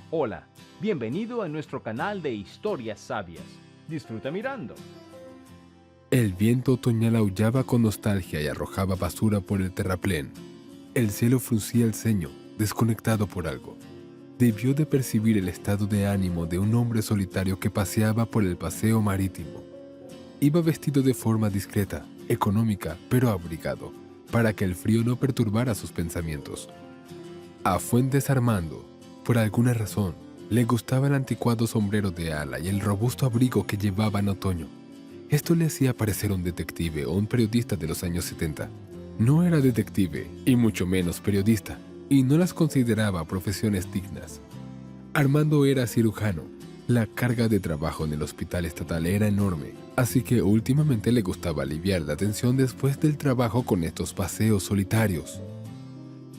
Hola, bienvenido a nuestro canal de historias sabias. Disfruta mirando. El viento otoñal aullaba con nostalgia y arrojaba basura por el terraplén. El cielo fruncía el ceño, desconectado por algo. Debió de percibir el estado de ánimo de un hombre solitario que paseaba por el paseo marítimo. Iba vestido de forma discreta, económica, pero abrigado, para que el frío no perturbara sus pensamientos. A Fuentes Armando, por alguna razón, le gustaba el anticuado sombrero de ala y el robusto abrigo que llevaba en otoño. Esto le hacía parecer un detective o un periodista de los años 70. No era detective, y mucho menos periodista, y no las consideraba profesiones dignas. Armando era cirujano. La carga de trabajo en el hospital estatal era enorme, así que últimamente le gustaba aliviar la tensión después del trabajo con estos paseos solitarios.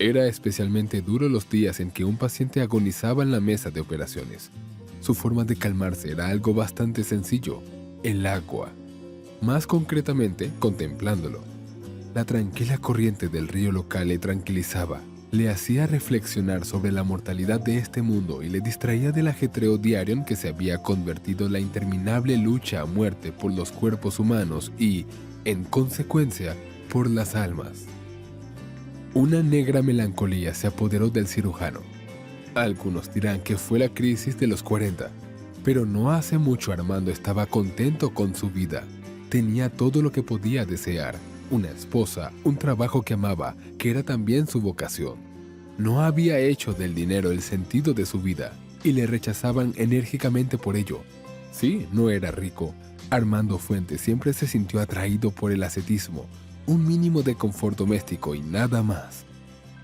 Era especialmente duro los días en que un paciente agonizaba en la mesa de operaciones. Su forma de calmarse era algo bastante sencillo: el agua. Más concretamente, contemplándolo. La tranquila corriente del río local le tranquilizaba, le hacía reflexionar sobre la mortalidad de este mundo y le distraía del ajetreo diario en que se había convertido la interminable lucha a muerte por los cuerpos humanos y, en consecuencia, por las almas. Una negra melancolía se apoderó del cirujano. Algunos dirán que fue la crisis de los 40, pero no hace mucho Armando estaba contento con su vida. Tenía todo lo que podía desear: una esposa, un trabajo que amaba, que era también su vocación. No había hecho del dinero el sentido de su vida, y le rechazaban enérgicamente por ello. Sí, no era rico. Armando Fuentes siempre se sintió atraído por el ascetismo, un mínimo de confort doméstico y nada más.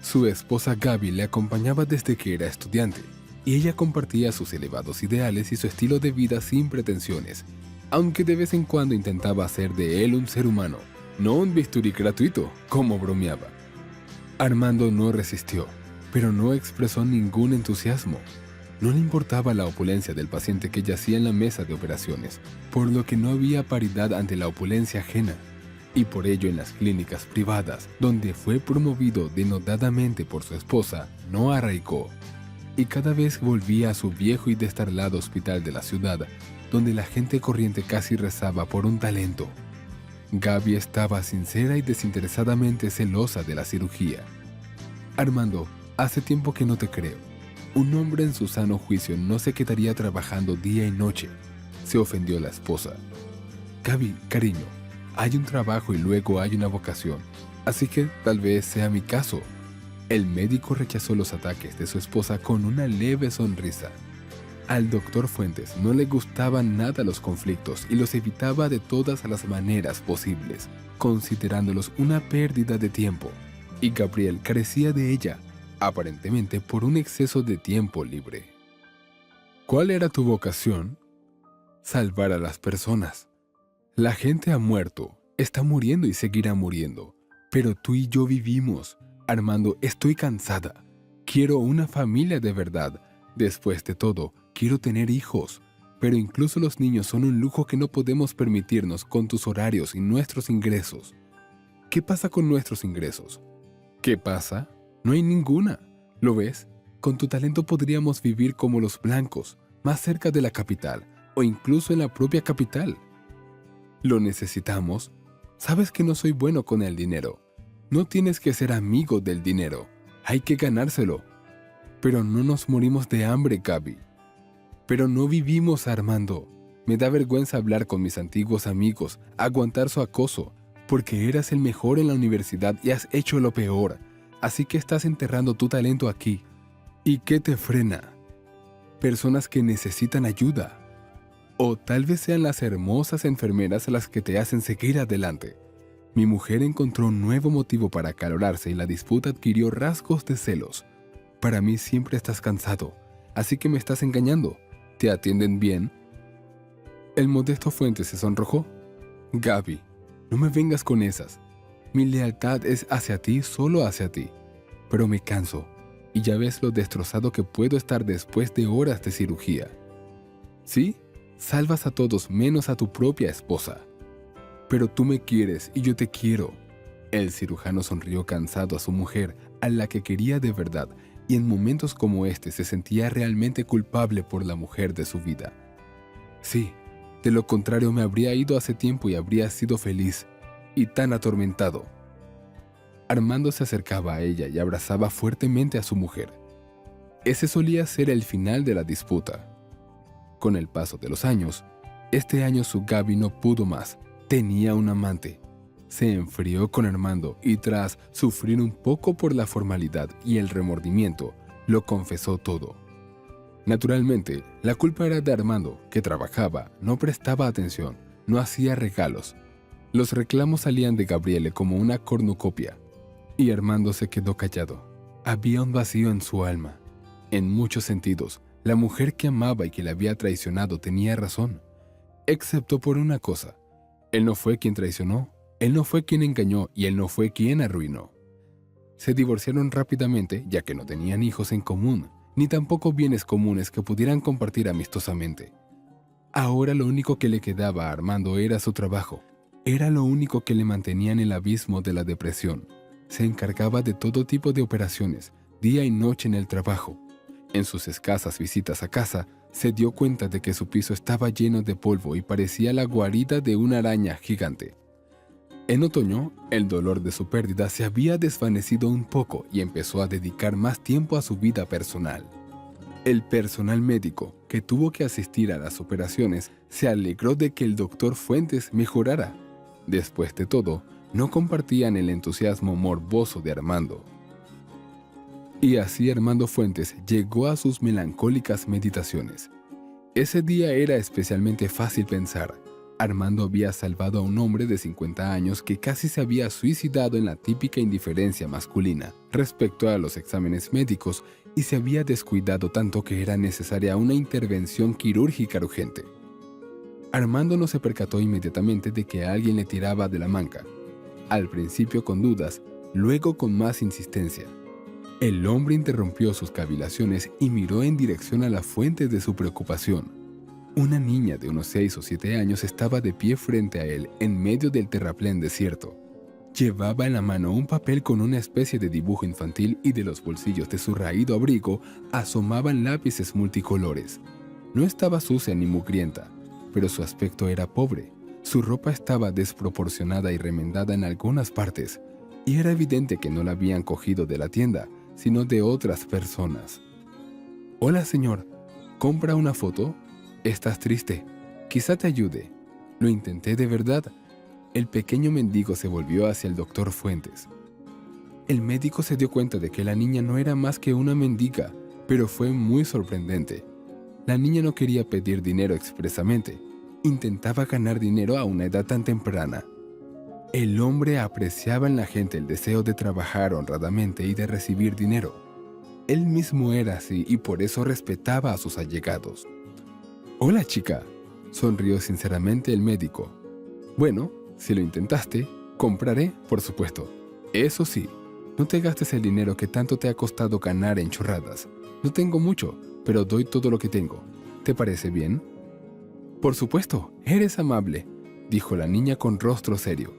Su esposa Gaby le acompañaba desde que era estudiante, y ella compartía sus elevados ideales y su estilo de vida sin pretensiones, aunque de vez en cuando intentaba hacer de él un ser humano, no un bisturí gratuito, como bromeaba. Armando no resistió, pero no expresó ningún entusiasmo. No le importaba la opulencia del paciente que yacía en la mesa de operaciones, por lo que no había paridad ante la opulencia ajena. Y por ello en las clínicas privadas, donde fue promovido denodadamente por su esposa, no arraigó. Y cada vez volvía a su viejo y destartalado hospital de la ciudad, donde la gente corriente casi rezaba por un talento. Gaby estaba sincera y desinteresadamente celosa de la cirugía. Armando, hace tiempo que no te creo. Un hombre en su sano juicio no se quedaría trabajando día y noche. Se ofendió la esposa. Gaby, cariño, hay un trabajo y luego hay una vocación, así que tal vez sea mi caso. El médico rechazó los ataques de su esposa con una leve sonrisa. Al doctor Fuentes no le gustaban nada los conflictos y los evitaba de todas las maneras posibles, considerándolos una pérdida de tiempo. Y Gabriel carecía de ella, aparentemente por un exceso de tiempo libre. ¿Cuál era tu vocación? Salvar a las personas. La gente ha muerto, está muriendo y seguirá muriendo. Pero tú y yo vivimos. Armando, estoy cansada. Quiero una familia de verdad. Después de todo, quiero tener hijos. Pero incluso los niños son un lujo que no podemos permitirnos con tus horarios y nuestros ingresos. ¿Qué pasa con nuestros ingresos? ¿Qué pasa? No hay ninguna. ¿Lo ves? Con tu talento podríamos vivir como los blancos, más cerca de la capital, o incluso en la propia capital. ¿Lo necesitamos? Sabes que no soy bueno con el dinero. No tienes que ser amigo del dinero. Hay que ganárselo. Pero no nos morimos de hambre, Gaby. Pero no vivimos, Armando. Me da vergüenza hablar con mis antiguos amigos, aguantar su acoso, porque eras el mejor en la universidad y has hecho lo peor. Así que estás enterrando tu talento aquí. ¿Y qué te frena? Personas que necesitan ayuda. O tal vez sean las hermosas enfermeras las que te hacen seguir adelante. Mi mujer encontró un nuevo motivo para acalorarse y la disputa adquirió rasgos de celos. Para mí siempre estás cansado, así que me estás engañando. ¿Te atienden bien? El modesto Fuentes se sonrojó. Gaby, no me vengas con esas. Mi lealtad es hacia ti, solo hacia ti. Pero me canso, y ya ves lo destrozado que puedo estar después de horas de cirugía. ¿Sí? Salvas a todos menos a tu propia esposa. Pero tú me quieres y yo te quiero. El cirujano sonrió cansado a su mujer, a la que quería de verdad, y en momentos como este se sentía realmente culpable por la mujer de su vida. Sí, de lo contrario me habría ido hace tiempo y habría sido feliz, y tan atormentado. Armando se acercaba a ella y abrazaba fuertemente a su mujer. Ese solía ser el final de la disputa. Con el paso de los años, este año su Gaby no pudo más. Tenía un amante. Se enfrió con Armando y tras sufrir un poco por la formalidad y el remordimiento, lo confesó todo. Naturalmente, la culpa era de Armando, que trabajaba, no prestaba atención, no hacía regalos. Los reclamos salían de Gabriele como una cornucopia, y Armando se quedó callado. Había un vacío en su alma. En muchos sentidos, la mujer que amaba y que le había traicionado tenía razón, excepto por una cosa. Él no fue quien traicionó, él no fue quien engañó y él no fue quien arruinó. Se divorciaron rápidamente ya que no tenían hijos en común, ni tampoco bienes comunes que pudieran compartir amistosamente. Ahora lo único que le quedaba a Armando era su trabajo. Era lo único que le mantenía en el abismo de la depresión. Se encargaba de todo tipo de operaciones, día y noche en el trabajo. En sus escasas visitas a casa, se dio cuenta de que su piso estaba lleno de polvo y parecía la guarida de una araña gigante. En otoño, el dolor de su pérdida se había desvanecido un poco y empezó a dedicar más tiempo a su vida personal. El personal médico, que tuvo que asistir a las operaciones, se alegró de que el doctor Fuentes mejorara. Después de todo, no compartían el entusiasmo morboso de Armando. Y así Armando Fuentes llegó a sus melancólicas meditaciones. Ese día era especialmente fácil pensar. Armando había salvado a un hombre de 50 años que casi se había suicidado en la típica indiferencia masculina respecto a los exámenes médicos y se había descuidado tanto que era necesaria una intervención quirúrgica urgente. Armando no se percató inmediatamente de que alguien le tiraba de la manga. Al principio con dudas, luego con más insistencia. El hombre interrumpió sus cavilaciones y miró en dirección a la fuente de su preocupación. Una niña de unos 6 o 7 años estaba de pie frente a él en medio del terraplén desierto. Llevaba en la mano un papel con una especie de dibujo infantil y de los bolsillos de su raído abrigo asomaban lápices multicolores. No estaba sucia ni mugrienta, pero su aspecto era pobre. Su ropa estaba desproporcionada y remendada en algunas partes, y era evidente que no la habían cogido de la tienda, sino de otras personas. «Hola, señor. ¿Compra una foto? Estás triste. Quizá te ayude». Lo intenté de verdad. El pequeño mendigo se volvió hacia el doctor Fuentes. El médico se dio cuenta de que la niña no era más que una mendiga, pero fue muy sorprendente. La niña no quería pedir dinero expresamente. Intentaba ganar dinero a una edad tan temprana. El hombre apreciaba en la gente el deseo de trabajar honradamente y de recibir dinero. Él mismo era así y por eso respetaba a sus allegados. «Hola, chica», sonrió sinceramente el médico. «Bueno, si lo intentaste, compraré, por supuesto. Eso sí, no te gastes el dinero que tanto te ha costado ganar en chorradas. No tengo mucho, pero doy todo lo que tengo. ¿Te parece bien?» «Por supuesto, eres amable», dijo la niña con rostro serio.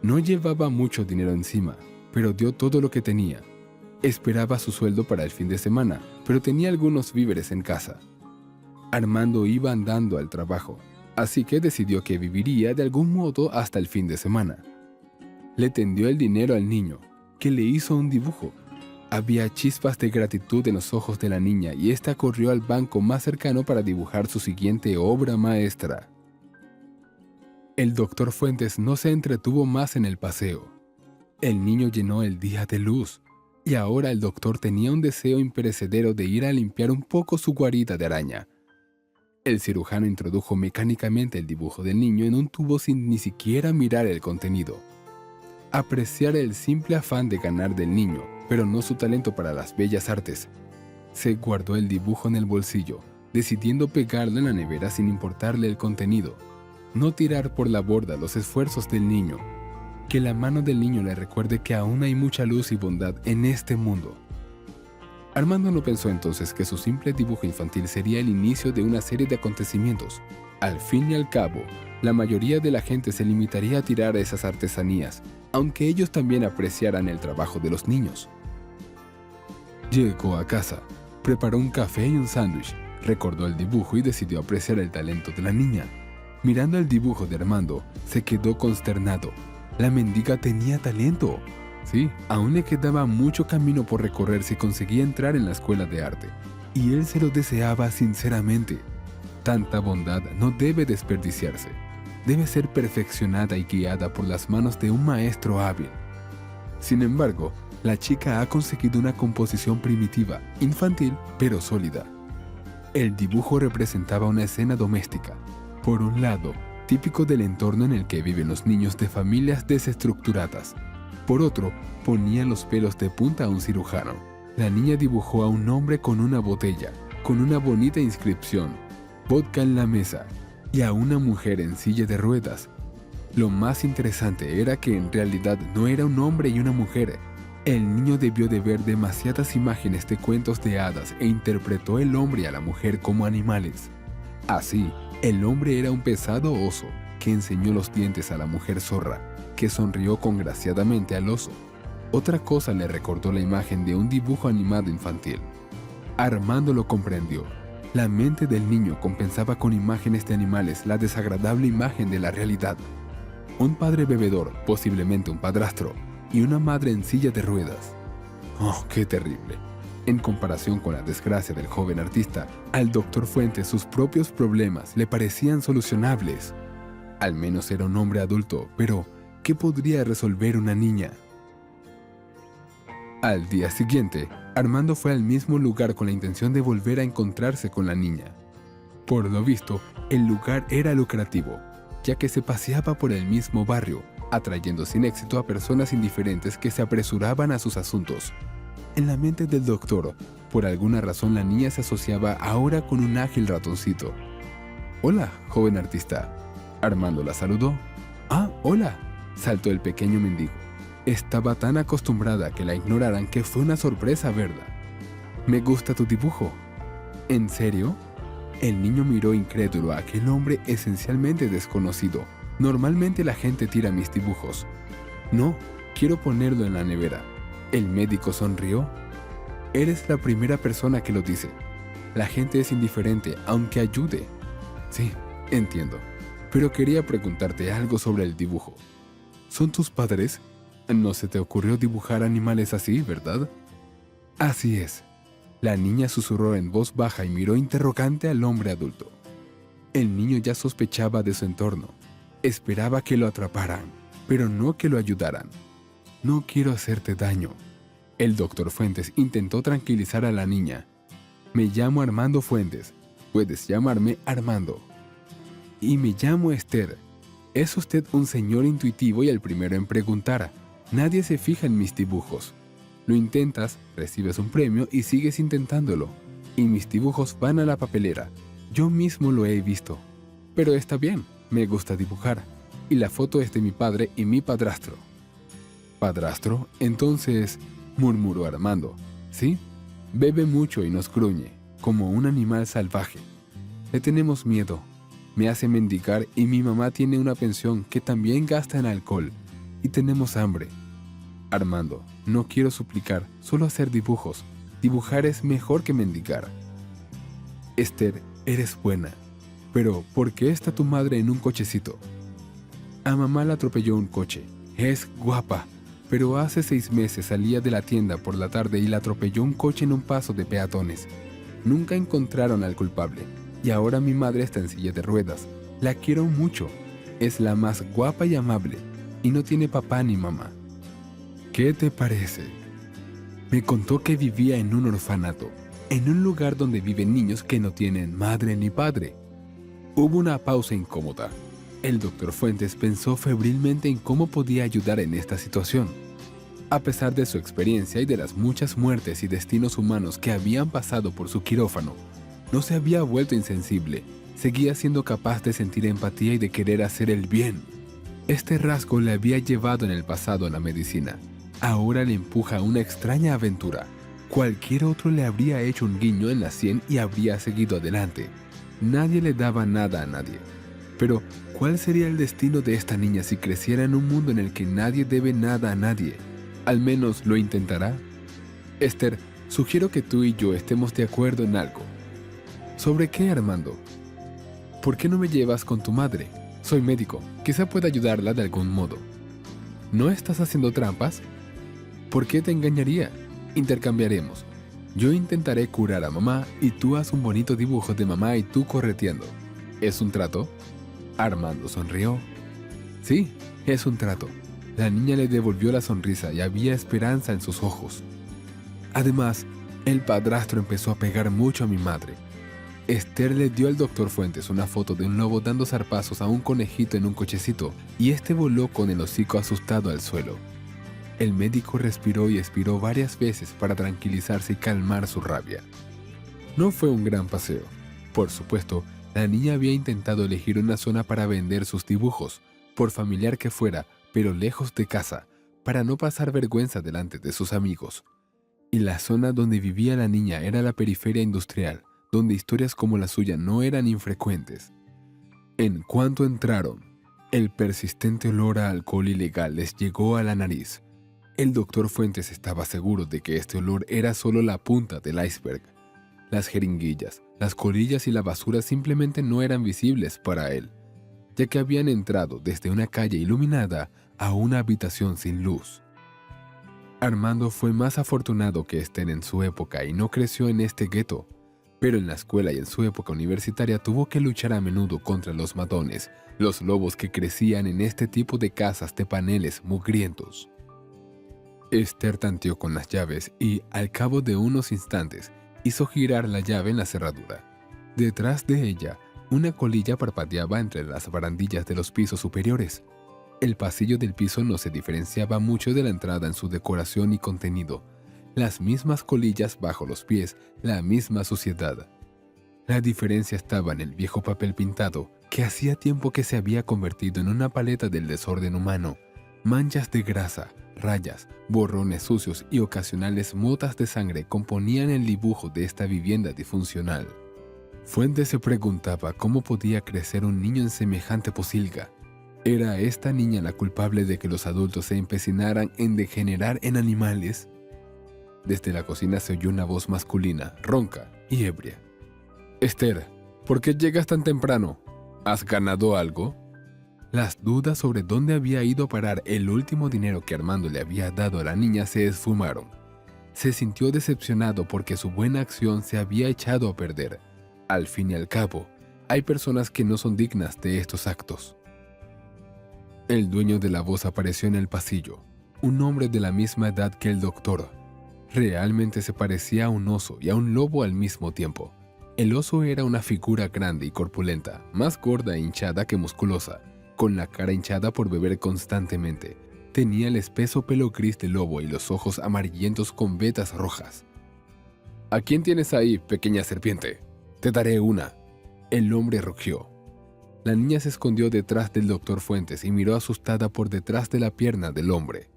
No llevaba mucho dinero encima, pero dio todo lo que tenía. Esperaba su sueldo para el fin de semana, pero tenía algunos víveres en casa. Armando iba andando al trabajo, así que decidió que viviría de algún modo hasta el fin de semana. Le tendió el dinero al niño, que le hizo un dibujo. Había chispas de gratitud en los ojos de la niña y ésta corrió al banco más cercano para dibujar su siguiente obra maestra. El doctor Fuentes no se entretuvo más en el paseo. El niño llenó el día de luz, y ahora el doctor tenía un deseo imperecedero de ir a limpiar un poco su guarida de araña. El cirujano introdujo mecánicamente el dibujo del niño en un tubo sin ni siquiera mirar el contenido. Apreciar el simple afán de ganar del niño, pero no su talento para las bellas artes. Se guardó el dibujo en el bolsillo, decidiendo pegarlo en la nevera sin importarle el contenido. No tirar por la borda los esfuerzos del niño. Que la mano del niño le recuerde que aún hay mucha luz y bondad en este mundo. Armando no pensó entonces que su simple dibujo infantil sería el inicio de una serie de acontecimientos. Al fin y al cabo, la mayoría de la gente se limitaría a tirar esas artesanías, aunque ellos también apreciaran el trabajo de los niños. Llegó a casa, preparó un café y un sándwich, recordó el dibujo y decidió apreciar el talento de la niña. Mirando el dibujo de Armando, se quedó consternado. La mendiga tenía talento. Sí, aún le quedaba mucho camino por recorrer si conseguía entrar en la escuela de arte, y él se lo deseaba sinceramente. Tanta bondad no debe desperdiciarse. Debe ser perfeccionada y guiada por las manos de un maestro hábil. Sin embargo, la chica ha conseguido una composición primitiva, infantil, pero sólida. El dibujo representaba una escena doméstica. Por un lado, típico del entorno en el que viven los niños de familias desestructuradas. Por otro, ponía los pelos de punta a un cirujano. La niña dibujó a un hombre con una botella, con una bonita inscripción, vodka en la mesa, y a una mujer en silla de ruedas. Lo más interesante era que en realidad no era un hombre y una mujer. El niño debió de ver demasiadas imágenes de cuentos de hadas e interpretó el hombre y a la mujer como animales. Así, el hombre era un pesado oso que enseñó los dientes a la mujer zorra, que sonrió congraciadamente al oso. Otra cosa le recordó la imagen de un dibujo animado infantil. Armando lo comprendió. La mente del niño compensaba con imágenes de animales la desagradable imagen de la realidad. Un padre bebedor, posiblemente un padrastro, y una madre en silla de ruedas. ¡Oh, qué terrible! En comparación con la desgracia del joven artista, al Dr. Fuentes sus propios problemas le parecían solucionables. Al menos era un hombre adulto, pero ¿qué podría resolver una niña? Al día siguiente, Armando fue al mismo lugar con la intención de volver a encontrarse con la niña. Por lo visto, el lugar era lucrativo, ya que se paseaba por el mismo barrio, atrayendo sin éxito a personas indiferentes que se apresuraban a sus asuntos. En la mente del doctor, por alguna razón la niña se asociaba ahora con un ágil ratoncito. «Hola, joven artista». Armando la saludó. «Ah, hola», saltó el pequeño mendigo. Estaba tan acostumbrada a que la ignoraran que fue una sorpresa verla. «Me gusta tu dibujo». «¿En serio?». El niño miró incrédulo a aquel hombre esencialmente desconocido. «Normalmente la gente tira mis dibujos». «No, quiero ponerlo en la nevera». El médico sonrió. «Eres la primera persona que lo dice. La gente es indiferente, aunque ayude». «Sí, entiendo. Pero quería preguntarte algo sobre el dibujo. ¿Son tus padres? No se te ocurrió dibujar animales así, ¿verdad?». «Así es». La niña susurró en voz baja y miró interrogante al hombre adulto. El niño ya sospechaba de su entorno. Esperaba que lo atraparan, pero no que lo ayudaran. «No quiero hacerte daño». El doctor Fuentes intentó tranquilizar a la niña. «Me llamo Armando Fuentes. Puedes llamarme Armando». «Y me llamo Esther. Es usted un señor intuitivo y el primero en preguntar. Nadie se fija en mis dibujos. Lo intentas, recibes un premio y sigues intentándolo. Y mis dibujos van a la papelera. Yo mismo lo he visto. Pero está bien, me gusta dibujar. Y la foto es de mi padre y mi padrastro». «¿Padrastro? Entonces…», murmuró Armando. «Sí, bebe mucho y nos gruñe, como un animal salvaje. Le tenemos miedo. Me hace mendigar y mi mamá tiene una pensión que también gasta en alcohol. Y tenemos hambre». «Armando, no quiero suplicar, solo hacer dibujos. Dibujar es mejor que mendigar». «Esther, eres buena. Pero, ¿por qué está tu madre en un cochecito?». «A mamá la atropelló un coche. Es guapa. Pero hace 6 meses salía de la tienda por la tarde y la atropelló un coche en un paso de peatones. Nunca encontraron al culpable. Y ahora mi madre está en silla de ruedas. La quiero mucho. Es la más guapa y amable. Y no tiene papá ni mamá». «¿Qué te parece?». «Me contó que vivía en un orfanato, en un lugar donde viven niños que no tienen madre ni padre». Hubo una pausa incómoda. El doctor Fuentes pensó febrilmente en cómo podía ayudar en esta situación. A pesar de su experiencia y de las muchas muertes y destinos humanos que habían pasado por su quirófano, no se había vuelto insensible. Seguía siendo capaz de sentir empatía y de querer hacer el bien. Este rasgo le había llevado en el pasado a la medicina. Ahora le empuja a una extraña aventura. Cualquier otro le habría hecho un guiño en la sien y habría seguido adelante. Nadie le daba nada a nadie. Pero, ¿cuál sería el destino de esta niña si creciera en un mundo en el que nadie debe nada a nadie? ¿Al menos lo intentará? «Esther, Sugiero que tú y yo estemos de acuerdo en algo. ¿Sobre qué, Armando? ¿Por qué no me llevas con tu madre? Soy médico, quizá pueda ayudarla de algún modo. ¿No estás haciendo trampas? ¿Por qué te engañaría? Intercambiaremos. Yo intentaré curar a mamá y tú haz un bonito dibujo de mamá y tú correteando. ¿Es un trato? Armando sonrió. Sí, es un trato. La niña le devolvió la sonrisa y había esperanza en sus ojos. Además, el padrastro empezó a pegar mucho a mi madre. Esther le dio al doctor Fuentes una foto de un lobo dando zarpazos a un conejito en un cochecito y este voló con el hocico asustado al suelo. El médico respiró y expiró varias veces para tranquilizarse y calmar su rabia. No fue un gran paseo. Por supuesto, la niña había intentado elegir una zona para vender sus dibujos, por familiar que fuera, pero lejos de casa, para no pasar vergüenza delante de sus amigos. Y la zona donde vivía la niña era la periferia industrial, donde historias como la suya no eran infrecuentes. En cuanto entraron, el persistente olor a alcohol ilegal les llegó a la nariz. El doctor Fuentes estaba seguro de que este olor era solo la punta del iceberg. Las jeringuillas, las colillas y la basura simplemente no eran visibles para él, ya que habían entrado desde una calle iluminada a una habitación sin luz. Armando fue más afortunado que Esther en su época y no creció en este gueto, pero en la escuela y en su época universitaria tuvo que luchar a menudo contra los matones, los lobos que crecían en este tipo de casas de paneles mugrientos. Esther tanteó con las llaves y, al cabo de unos instantes, hizo girar la llave en la cerradura. Detrás de ella, una colilla parpadeaba entre las barandillas de los pisos superiores. El pasillo del piso no se diferenciaba mucho de la entrada en su decoración y contenido. Las mismas colillas bajo los pies, la misma suciedad. La diferencia estaba en el viejo papel pintado, que hacía tiempo que se había convertido en una paleta del desorden humano. Manchas de grasa, rayas, borrones sucios y ocasionales motas de sangre componían el dibujo de esta vivienda disfuncional. Fuentes se preguntaba cómo podía crecer un niño en semejante posilga. ¿Era esta niña la culpable de que los adultos se empecinaran en degenerar en animales? Desde la cocina se oyó una voz masculina, ronca y ebria. «Esther, ¿por qué llegas tan temprano? ¿Has ganado algo?» Las dudas sobre dónde había ido a parar el último dinero que Armando le había dado a la niña se esfumaron. Se sintió decepcionado porque su buena acción se había echado a perder. Al fin y al cabo, hay personas que no son dignas de estos actos. El dueño de la voz apareció en el pasillo, un hombre de la misma edad que el doctor. Realmente se parecía a un oso y a un lobo al mismo tiempo. El oso era una figura grande y corpulenta, más gorda e hinchada que musculosa, con la cara hinchada por beber constantemente. Tenía el espeso pelo gris del lobo y los ojos amarillentos con vetas rojas. «¿A quién tienes ahí, pequeña serpiente? Te daré una». El hombre rugió. La niña se escondió detrás del doctor Fuentes y miró asustada por detrás de la pierna del hombre.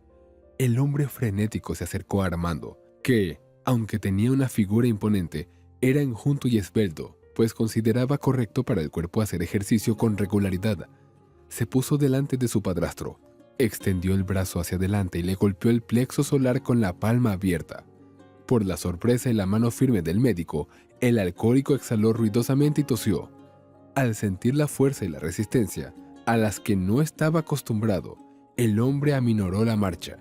El hombre frenético se acercó a Armando, que, aunque tenía una figura imponente, era enjuto y esbelto, pues consideraba correcto para el cuerpo hacer ejercicio con regularidad. Se puso delante de su padrastro, extendió el brazo hacia adelante y le golpeó el plexo solar con la palma abierta. Por la sorpresa y la mano firme del médico, el alcohólico exhaló ruidosamente y tosió. Al sentir la fuerza y la resistencia, a las que no estaba acostumbrado, el hombre aminoró la marcha.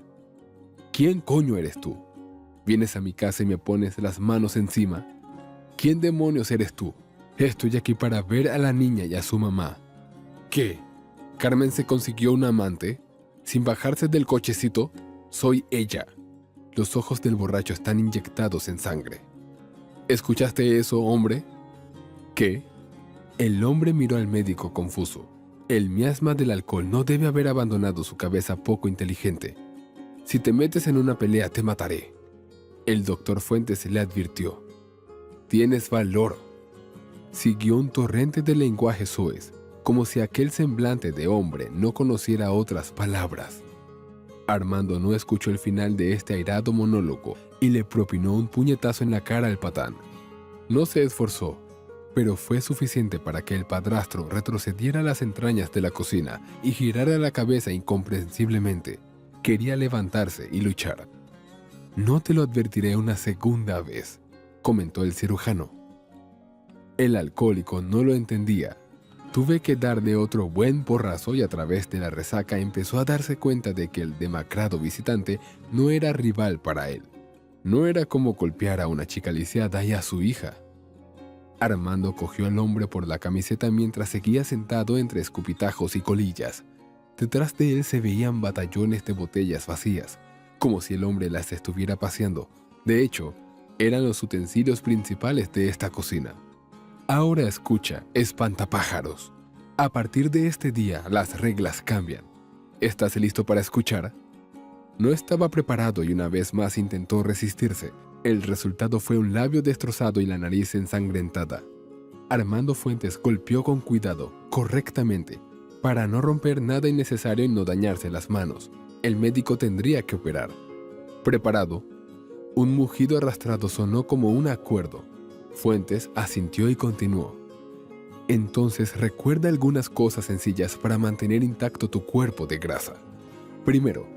«¿Quién coño eres tú? ¿Vienes a mi casa y me pones las manos encima? ¿Quién demonios eres tú? Estoy aquí para ver a la niña y a su mamá». «¿Qué? ¿Carmen se consiguió un amante? ¿Sin bajarse del cochecito? Soy ella». Los ojos del borracho están inyectados en sangre. «¿Escuchaste eso, hombre?» «¿Qué?» El hombre miró al médico confuso. El miasma del alcohol no debe haber abandonado su cabeza poco inteligente. «Si te metes en una pelea, te mataré». El doctor Fuentes le advirtió. «Tienes valor». Siguió un torrente de lenguaje soez, como si aquel semblante de hombre no conociera otras palabras. Armando no escuchó el final de este airado monólogo y le propinó un puñetazo en la cara al patán. No se esforzó, pero fue suficiente para que el padrastro retrocediera a las entrañas de la cocina y girara la cabeza incomprensiblemente. Quería levantarse y luchar. No te lo advertiré una segunda vez, comentó el cirujano. El alcohólico no lo entendía. Tuve que darle otro buen porrazo y a través de la resaca empezó a darse cuenta de que el demacrado visitante no era rival para él. No era como golpear a una chica lisiada y a su hija. Armando cogió al hombre por la camiseta mientras seguía sentado entre escupitajos y colillas. Detrás de él se veían batallones de botellas vacías, como si el hombre las estuviera paseando. De hecho, eran los utensilios principales de esta cocina. Ahora escucha, espantapájaros. A partir de este día, las reglas cambian. ¿Estás listo para escuchar? No estaba preparado y una vez más intentó resistirse. El resultado fue un labio destrozado y la nariz ensangrentada. Armando Fuentes golpeó con cuidado, correctamente, para no romper nada innecesario y no dañarse las manos. El médico tendría que operar. Preparado, un mugido arrastrado sonó como un acuerdo. Fuentes asintió y continuó. Entonces recuerda algunas cosas sencillas para mantener intacto tu cuerpo de grasa. Primero,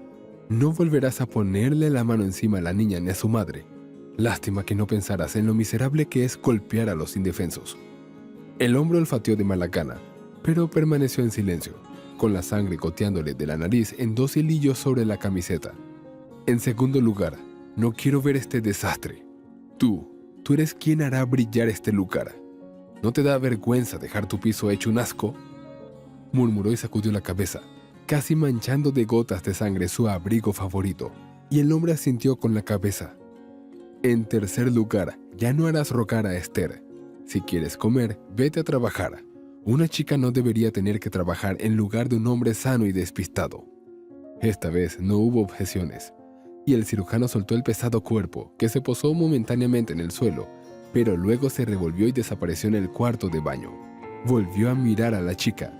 no volverás a ponerle la mano encima a la niña ni a su madre. Lástima que no pensarás en lo miserable que es golpear a los indefensos. El hombre olfateó de mala gana, pero permaneció en silencio, con la sangre goteándole de la nariz en 2 hilillos sobre la camiseta. En segundo lugar, no quiero ver este desastre. Tú eres quien hará brillar este lugar. ¿No te da vergüenza dejar tu piso hecho un asco? Murmuró y sacudió la cabeza, casi manchando de gotas de sangre su abrigo favorito, y el hombre asintió con la cabeza. En tercer lugar, ya no harás rogar a Esther. Si quieres comer, vete a trabajar. Una chica no debería tener que trabajar en lugar de un hombre sano y despistado. Esta vez no hubo objeciones, y el cirujano soltó el pesado cuerpo, que se posó momentáneamente en el suelo, pero luego se revolvió y desapareció en el cuarto de baño. Volvió a mirar a la chica,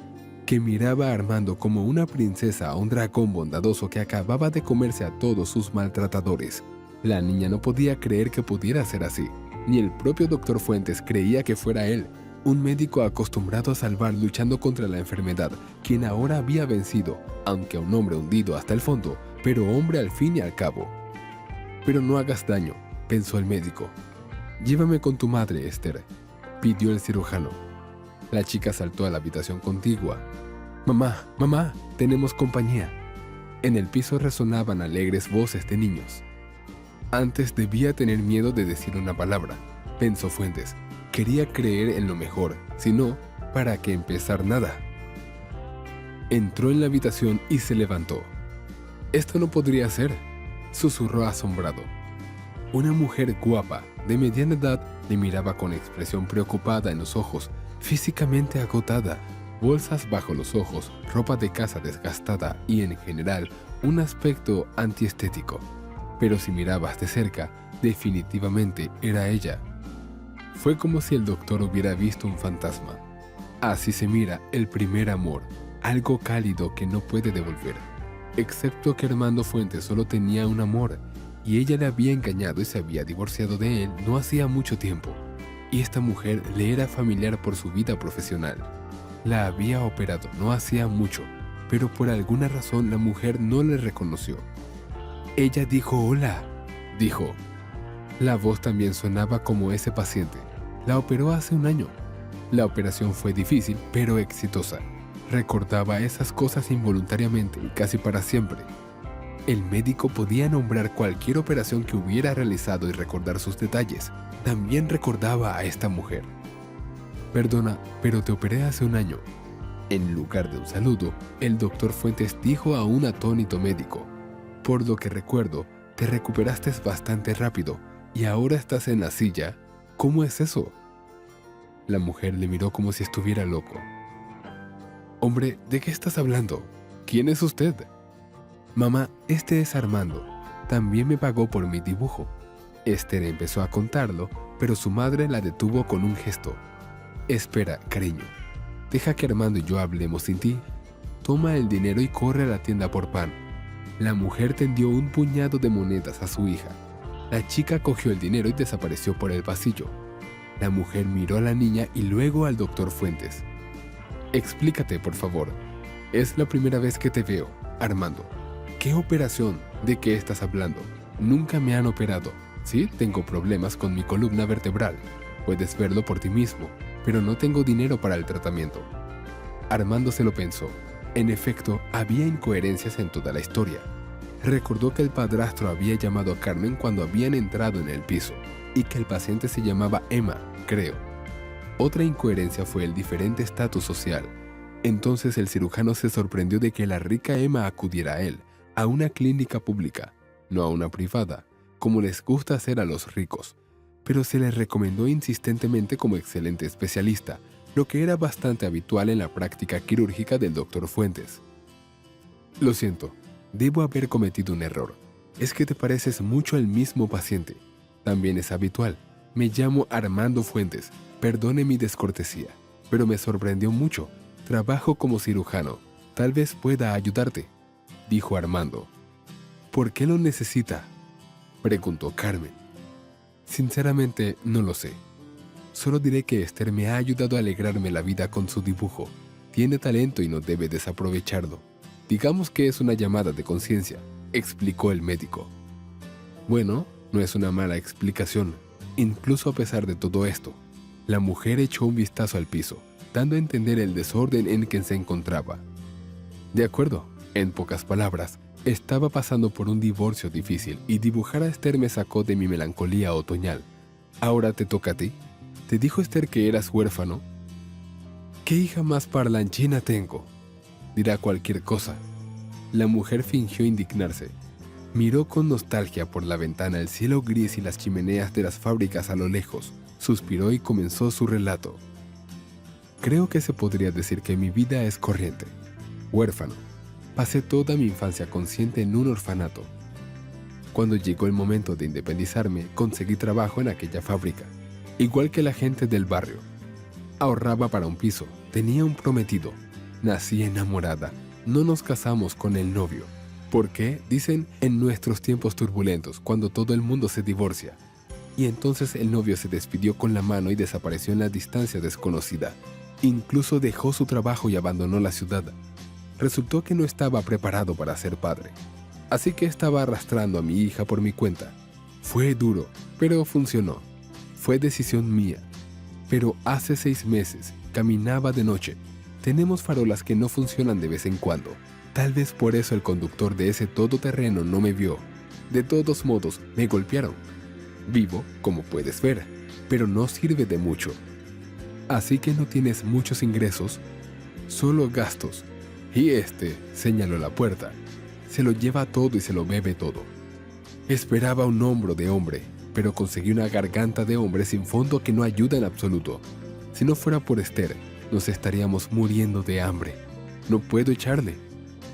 que miraba a Armando como una princesa a un dragón bondadoso que acababa de comerse a todos sus maltratadores. La niña no podía creer que pudiera ser así. Ni el propio doctor Fuentes creía que fuera él, un médico acostumbrado a salvar luchando contra la enfermedad, quien ahora había vencido, aunque a un hombre hundido hasta el fondo, pero hombre al fin y al cabo. Pero no hagas daño, pensó el médico. Llévame con tu madre, Esther, pidió el cirujano. La chica saltó a la habitación contigua. Mamá, tenemos compañía. En el piso resonaban alegres voces de niños. Antes debía tener miedo de decir una palabra, pensó Fuentes. Quería creer en lo mejor, si no, ¿para qué empezar nada? Entró en la habitación y se levantó. Esto no podría ser, susurró asombrado. Una mujer guapa, de mediana edad, le miraba con expresión preocupada en los ojos, físicamente agotada, bolsas bajo los ojos, ropa de casa desgastada y, en general, un aspecto antiestético. Pero si mirabas de cerca, definitivamente era ella. Fue como si el doctor hubiera visto un fantasma. Así se mira el primer amor, algo cálido que no puede devolver. Excepto que Armando Fuentes solo tenía un amor, y ella le había engañado y se había divorciado de él no hacía mucho tiempo. Y esta mujer le era familiar por su vida profesional. La había operado no hacía mucho, pero por alguna razón la mujer no le reconoció. Ella dijo hola, dijo. La voz también sonaba como ese paciente. La operó hace un año. La operación fue difícil, pero exitosa. Recordaba esas cosas involuntariamente y casi para siempre. El médico podía nombrar cualquier operación que hubiera realizado y recordar sus detalles. También recordaba a esta mujer. Perdona, pero te operé hace un año. En lugar de un saludo, el doctor Fuentes dijo a un atónito médico. Por lo que recuerdo, te recuperaste bastante rápido y ahora estás en la silla. ¿Cómo es eso? La mujer le miró como si estuviera loco. Hombre, ¿de qué estás hablando? ¿Quién es usted? Mamá, este es Armando. También me pagó por mi dibujo. Esther empezó a contarlo, pero su madre la detuvo con un gesto. Espera, cariño. Deja que Armando y yo hablemos sin ti. Toma el dinero y corre a la tienda por pan. La mujer tendió un puñado de monedas a su hija. La chica cogió el dinero y desapareció por el pasillo. La mujer miró a la niña y luego al doctor Fuentes. Explícate, por favor. Es la primera vez que te veo, Armando. ¿Qué operación? ¿De qué estás hablando? Nunca me han operado. Sí, tengo problemas con mi columna vertebral. Puedes verlo por ti mismo, pero no tengo dinero para el tratamiento. Armando se lo pensó. En efecto, había incoherencias en toda la historia. Recordó que el padrastro había llamado a Carmen cuando habían entrado en el piso y que el paciente se llamaba Emma, creo. Otra incoherencia fue el diferente estatus social. Entonces el cirujano se sorprendió de que la rica Emma acudiera a él, a una clínica pública, no a una privada, como les gusta hacer a los ricos, pero se le recomendó insistentemente como excelente especialista, lo que era bastante habitual en la práctica quirúrgica del Dr. Fuentes. Lo siento, debo haber cometido un error. Es que te pareces mucho al mismo paciente. También es habitual. Me llamo Armando Fuentes. Perdone mi descortesía, pero me sorprendió mucho. Trabajo como cirujano. Tal vez pueda ayudarte, dijo Armando. ¿Por qué lo necesita?, preguntó Carmen. Sinceramente, no lo sé. Solo diré que Esther me ha ayudado a alegrarme la vida con su dibujo. Tiene talento y no debe desaprovecharlo. Digamos que es una llamada de conciencia, explicó el médico. Bueno, no es una mala explicación. Incluso a pesar de todo esto, la mujer echó un vistazo al piso, dando a entender el desorden en que se encontraba. De acuerdo, en pocas palabras, estaba pasando por un divorcio difícil y dibujar a Esther me sacó de mi melancolía otoñal. Ahora te toca a ti. ¿Te dijo Esther que eras huérfano? ¿Qué hija más parlanchina tengo? Dirá cualquier cosa. La mujer fingió indignarse. Miró con nostalgia por la ventana el cielo gris y las chimeneas de las fábricas a lo lejos. Suspiró y comenzó su relato. Creo que se podría decir que mi vida es corriente. Huérfano. Pasé toda mi infancia consciente en un orfanato. Cuando llegó el momento de independizarme, conseguí trabajo en aquella fábrica. Igual que la gente del barrio. Ahorraba para un piso, tenía un prometido. Nací enamorada. No nos casamos con el novio. ¿Por qué? Dicen en nuestros tiempos turbulentos, cuando todo el mundo se divorcia. Y entonces el novio se despidió con la mano y desapareció en la distancia desconocida. Incluso dejó su trabajo y abandonó la ciudad. Resultó que no estaba preparado para ser padre. Así que estaba arrastrando a mi hija por mi cuenta. Fue duro, pero funcionó. Fue decisión mía. Pero hace 6 meses, caminaba de noche. Tenemos farolas que no funcionan de vez en cuando. Tal vez por eso el conductor de ese todoterreno no me vio. De todos modos, me golpearon. Vivo, como puedes ver, pero no sirve de mucho. Así que no tienes muchos ingresos, solo gastos. Y señaló la puerta, se lo lleva todo y se lo bebe todo. Esperaba un hombro de hombre, pero conseguí una garganta de hombre sin fondo que no ayuda en absoluto. Si no fuera por Esther, nos estaríamos muriendo de hambre. No puedo echarle,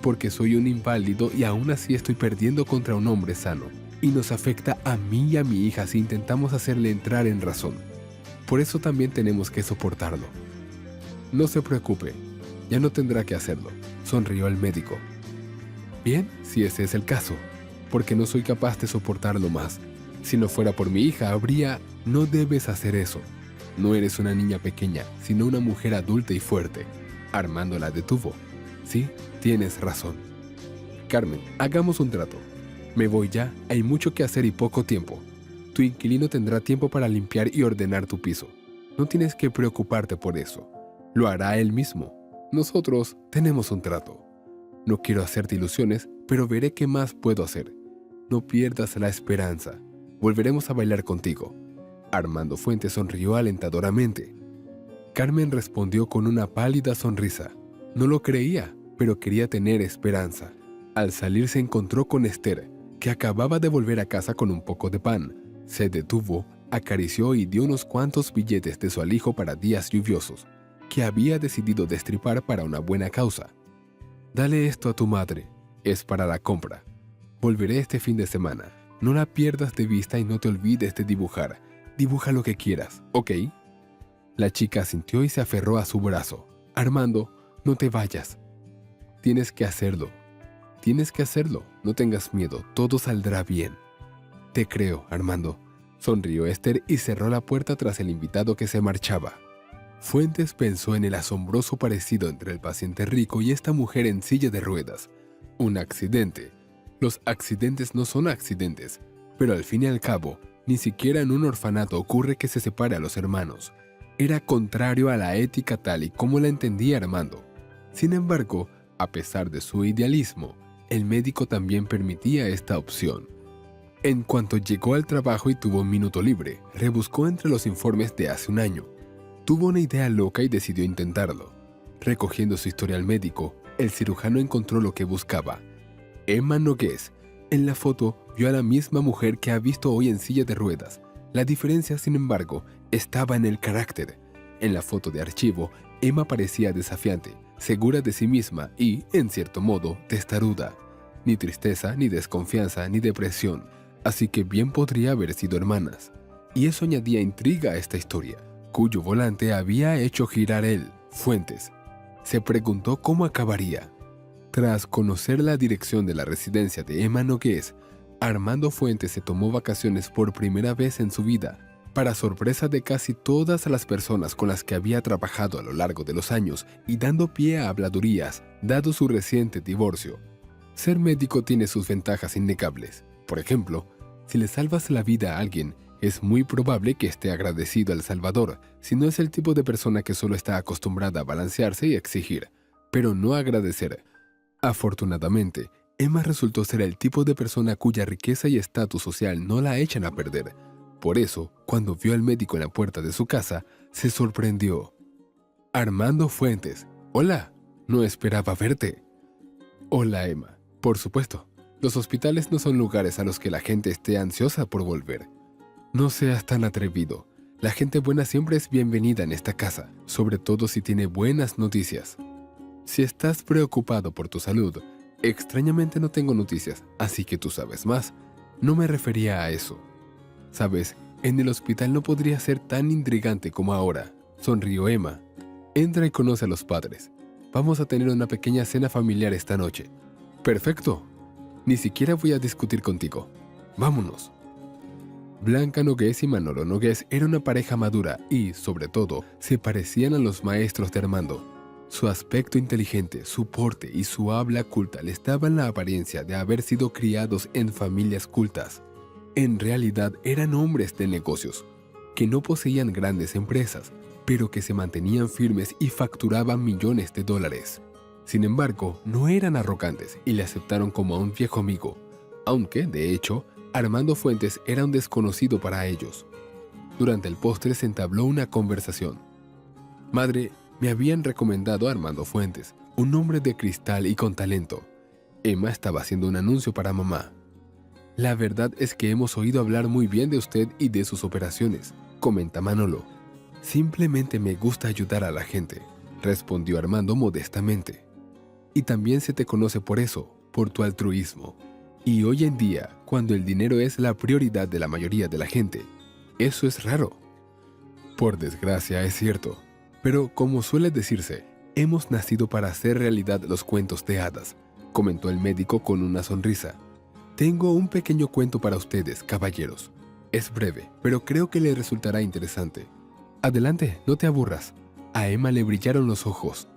porque soy un inválido y aún así estoy perdiendo contra un hombre sano. Y nos afecta a mí y a mi hija si intentamos hacerle entrar en razón. Por eso también tenemos que soportarlo. No se preocupe, ya no tendrá que hacerlo, sonrió el médico. Bien, si ese es el caso, porque no soy capaz de soportarlo más. Si no fuera por mi hija, no debes hacer eso. No eres una niña pequeña, sino una mujer adulta y fuerte. Armando la detuvo. Sí, tienes razón. Carmen, hagamos un trato. Me voy ya, hay mucho que hacer y poco tiempo. Tu inquilino tendrá tiempo para limpiar y ordenar tu piso. No tienes que preocuparte por eso. Lo hará él mismo. Nosotros tenemos un trato. No quiero hacerte ilusiones, pero veré qué más puedo hacer. No pierdas la esperanza. Volveremos a bailar contigo. Armando Fuentes sonrió alentadoramente. Carmen respondió con una pálida sonrisa. No lo creía, pero quería tener esperanza. Al salir se encontró con Esther, que acababa de volver a casa con un poco de pan. Se detuvo, acarició y dio unos cuantos billetes de su alijo para días lluviosos, que había decidido destripar para una buena causa. Dale esto a tu madre, es para la compra. Volveré este fin de semana. No la pierdas de vista y no te olvides de dibujar. Dibuja lo que quieras, ¿ok? La chica asintió y se aferró a su brazo. Armando, no te vayas. Tienes que hacerlo. Tienes que hacerlo. No tengas miedo. Todo saldrá bien. Te creo, Armando. Sonrió Esther y cerró la puerta tras el invitado que se marchaba. Fuentes pensó en el asombroso parecido entre el paciente rico y esta mujer en silla de ruedas. Un accidente. Los accidentes no son accidentes. Pero al fin y al cabo, ni siquiera en un orfanato ocurre que se separe a los hermanos. Era contrario a la ética tal y como la entendía Armando. Sin embargo, a pesar de su idealismo, el médico también permitía esta opción. En cuanto llegó al trabajo y tuvo un minuto libre, rebuscó entre los informes de hace un año. Tuvo una idea loca y decidió intentarlo. Recogiendo su historial médico, el cirujano encontró lo que buscaba. Emma Nogués. En la foto vio a la misma mujer que ha visto hoy en silla de ruedas. La diferencia, sin embargo, estaba en el carácter. En la foto de archivo, Emma parecía desafiante, segura de sí misma y, en cierto modo, testaruda. Ni tristeza, ni desconfianza, ni depresión, así que bien podría haber sido hermanas. Y eso añadía intriga a esta historia, cuyo volante había hecho girar él, Fuentes. Se preguntó cómo acabaría. Tras conocer la dirección de la residencia de Emma Nogués, Armando Fuentes se tomó vacaciones por primera vez en su vida. Para sorpresa de casi todas las personas con las que había trabajado a lo largo de los años y dando pie a habladurías, dado su reciente divorcio. Ser médico tiene sus ventajas innegables. Por ejemplo, si le salvas la vida a alguien, es muy probable que esté agradecido al salvador, si no es el tipo de persona que solo está acostumbrada a balancearse y exigir, pero no agradecer. Afortunadamente, Emma resultó ser el tipo de persona cuya riqueza y estatus social no la echan a perder. Por eso, cuando vio al médico en la puerta de su casa, se sorprendió. Armando Fuentes. Hola, no esperaba verte. Hola, Emma. Por supuesto, los hospitales no son lugares a los que la gente esté ansiosa por volver. No seas tan atrevido. La gente buena siempre es bienvenida en esta casa, sobre todo si tiene buenas noticias. Si estás preocupado por tu salud, extrañamente no tengo noticias, así que tú sabes más. No me refería a eso. Sabes, en el hospital no podría ser tan intrigante como ahora. Sonrió Emma. Entra y conoce a los padres. Vamos a tener una pequeña cena familiar esta noche. Perfecto. Ni siquiera voy a discutir contigo. Vámonos. Blanca Nogués y Manolo Nogués eran una pareja madura y, sobre todo, se parecían a los maestros de Armando. Su aspecto inteligente, su porte y su habla culta les daban la apariencia de haber sido criados en familias cultas. En realidad eran hombres de negocios, que no poseían grandes empresas, pero que se mantenían firmes y facturaban millones de dólares. Sin embargo, no eran arrogantes y le aceptaron como a un viejo amigo, aunque, de hecho, Armando Fuentes era un desconocido para ellos. Durante el postre se entabló una conversación. Madre, me habían recomendado a Armando Fuentes, un hombre de cristal y con talento. Emma estaba haciendo un anuncio para mamá. La verdad es que hemos oído hablar muy bien de usted y de sus operaciones, comenta Manolo. Simplemente me gusta ayudar a la gente, respondió Armando modestamente. Y también se te conoce por eso, por tu altruismo. Y hoy en día, cuando el dinero es la prioridad de la mayoría de la gente, eso es raro. Por desgracia es cierto, pero como suele decirse, hemos nacido para hacer realidad los cuentos de hadas, comentó el médico con una sonrisa. Tengo un pequeño cuento para ustedes, caballeros. Es breve, pero creo que les resultará interesante. Adelante, no te aburras. A Emma le brillaron los ojos.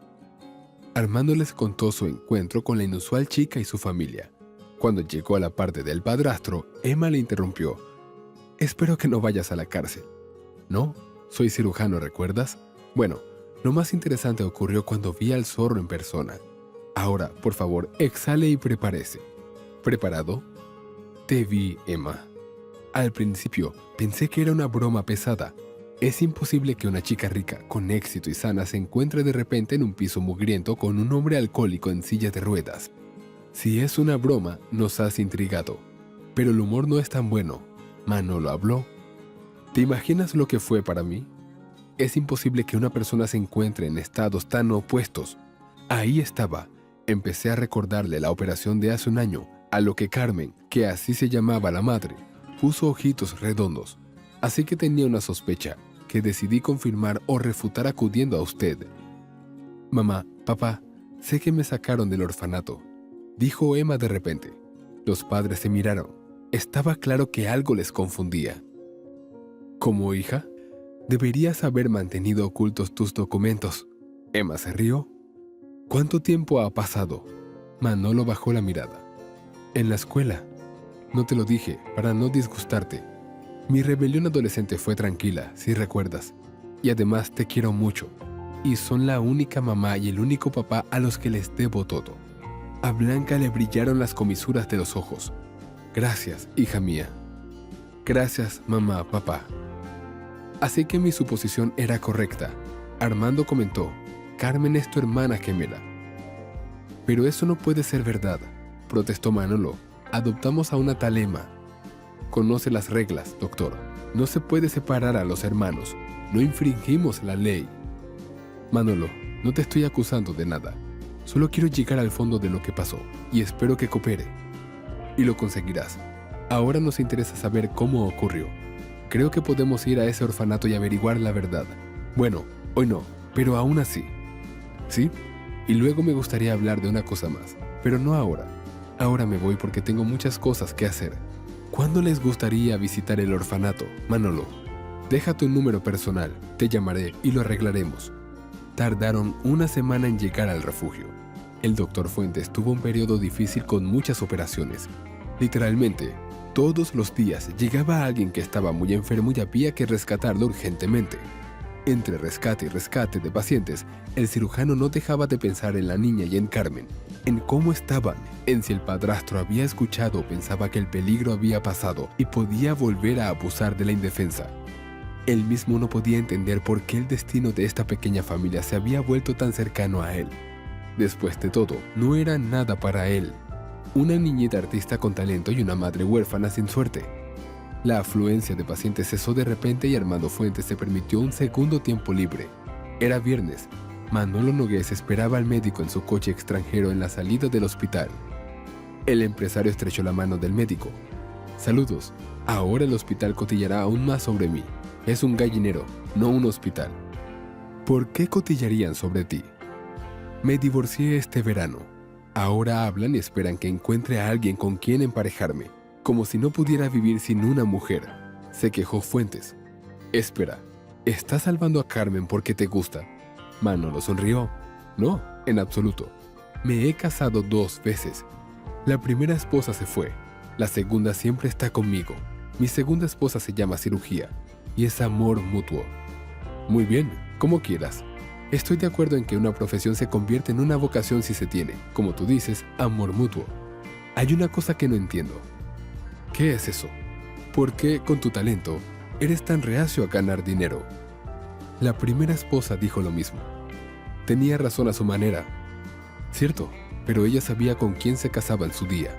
Armando les contó su encuentro con la inusual chica y su familia. Cuando llegó a la parte del padrastro, Emma le interrumpió. Espero que no vayas a la cárcel. No, soy cirujano, ¿recuerdas? Bueno, lo más interesante ocurrió cuando vi al zorro en persona. Ahora, por favor, exhale y prepárese. ¿Preparado? Te vi, Emma. Al principio, pensé que era una broma pesada. Es imposible que una chica rica, con éxito y sana, se encuentre de repente en un piso mugriento con un hombre alcohólico en silla de ruedas. Si es una broma, nos has intrigado. Pero el humor no es tan bueno. Manolo habló. ¿Te imaginas lo que fue para mí? Es imposible que una persona se encuentre en estados tan opuestos. Ahí estaba. Empecé a recordarle la operación de hace un año, a lo que Carmen, que así se llamaba la madre, puso ojitos redondos. Así que tenía una sospecha, que decidí confirmar o refutar acudiendo a usted. Mamá, papá, sé que me sacaron del orfanato, dijo Emma de repente. Los padres se miraron. Estaba claro que algo les confundía. ¿Como hija? Deberías haber mantenido ocultos tus documentos. Emma se rió. ¿Cuánto tiempo ha pasado? Manolo bajó la mirada. En la escuela. No te lo dije, para no disgustarte. Mi rebelión adolescente fue tranquila, si recuerdas. Y además te quiero mucho. Y son la única mamá y el único papá a los que les debo todo. A Blanca le brillaron las comisuras de los ojos. Gracias, hija mía. Gracias, mamá, papá. Así que mi suposición era correcta. Armando comentó, Carmen es tu hermana gemela. Pero eso no puede ser verdad, protestó Manolo. Adoptamos a una tal Emma. Conoce las reglas, doctor. No se puede separar a los hermanos. No infringimos la ley. Manolo, no te estoy acusando de nada. Solo quiero llegar al fondo de lo que pasó y espero que coopere. Y lo conseguirás. Ahora nos interesa saber cómo ocurrió. Creo que podemos ir a ese orfanato y averiguar la verdad. Bueno, hoy no, pero aún así. ¿Sí? Y luego me gustaría hablar de una cosa más, pero no ahora. Ahora me voy porque tengo muchas cosas que hacer. ¿Cuándo les gustaría visitar el orfanato, Manolo? Deja tu número personal, te llamaré y lo arreglaremos. Tardaron una semana en llegar al refugio. El doctor Fuentes tuvo un periodo difícil con muchas operaciones. Literalmente, todos los días llegaba alguien que estaba muy enfermo y había que rescatarlo urgentemente. Entre rescate y rescate de pacientes, el cirujano no dejaba de pensar en la niña y en Carmen, en cómo estaban, en si el padrastro había escuchado o pensaba que el peligro había pasado y podía volver a abusar de la indefensa. Él mismo no podía entender por qué el destino de esta pequeña familia se había vuelto tan cercano a él. Después de todo, no era nada para él. Una niñita artista con talento y una madre huérfana sin suerte. La afluencia de pacientes cesó de repente y Armando Fuentes se permitió un segundo tiempo libre. Era viernes. Manolo Nogués esperaba al médico en su coche extranjero en la salida del hospital. El empresario estrechó la mano del médico. Saludos. Ahora el hospital cotillará aún más sobre mí. Es un gallinero, no un hospital. ¿Por qué cotillarían sobre ti? Me divorcié este verano. Ahora hablan y esperan que encuentre a alguien con quien emparejarme, como si no pudiera vivir sin una mujer, se quejó Fuentes. Espera, ¿estás salvando a Carmen porque te gusta? Manolo sonrió. No, en absoluto. Me he casado 2 veces. La primera esposa se fue, la segunda siempre está conmigo. Mi segunda esposa se llama cirugía y es amor mutuo. Muy bien, como quieras. Estoy de acuerdo en que una profesión se convierte en una vocación si se tiene, como tú dices, amor mutuo. Hay una cosa que no entiendo. ¿Qué es eso? ¿Por qué, con tu talento, eres tan reacio a ganar dinero? La primera esposa dijo lo mismo. Tenía razón a su manera. Cierto, pero ella sabía con quién se casaba en su día.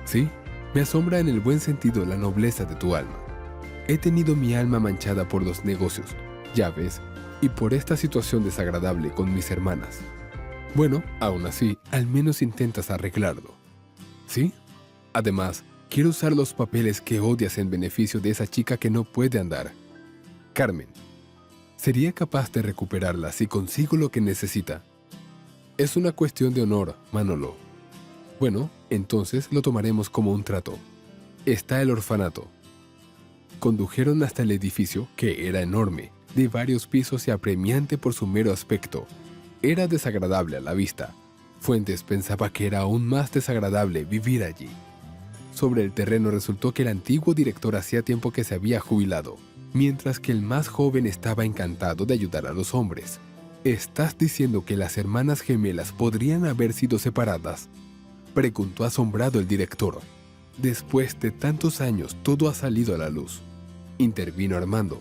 Sí, me asombra en el buen sentido la nobleza de tu alma. He tenido mi alma manchada por los negocios, ya ves, y por esta situación desagradable con mis hermanas. Bueno, aún así, al menos intentas arreglarlo. ¿Sí? Además, quiero usar los papeles que odias en beneficio de esa chica que no puede andar. Carmen. ¿Sería capaz de recuperarla si consigo lo que necesita? Es una cuestión de honor, Manolo. Bueno, entonces lo tomaremos como un trato. Está el orfanato. Condujeron hasta el edificio, que era enorme, de varios pisos y apremiante por su mero aspecto. Era desagradable a la vista. Fuentes pensaba que era aún más desagradable vivir allí. Sobre el terreno resultó que el antiguo director hacía tiempo que se había jubilado, mientras que el más joven estaba encantado de ayudar a los hombres. ¿Estás diciendo que las hermanas gemelas podrían haber sido separadas?, preguntó asombrado el director. Después de tantos años, todo ha salido a la luz, intervino Armando.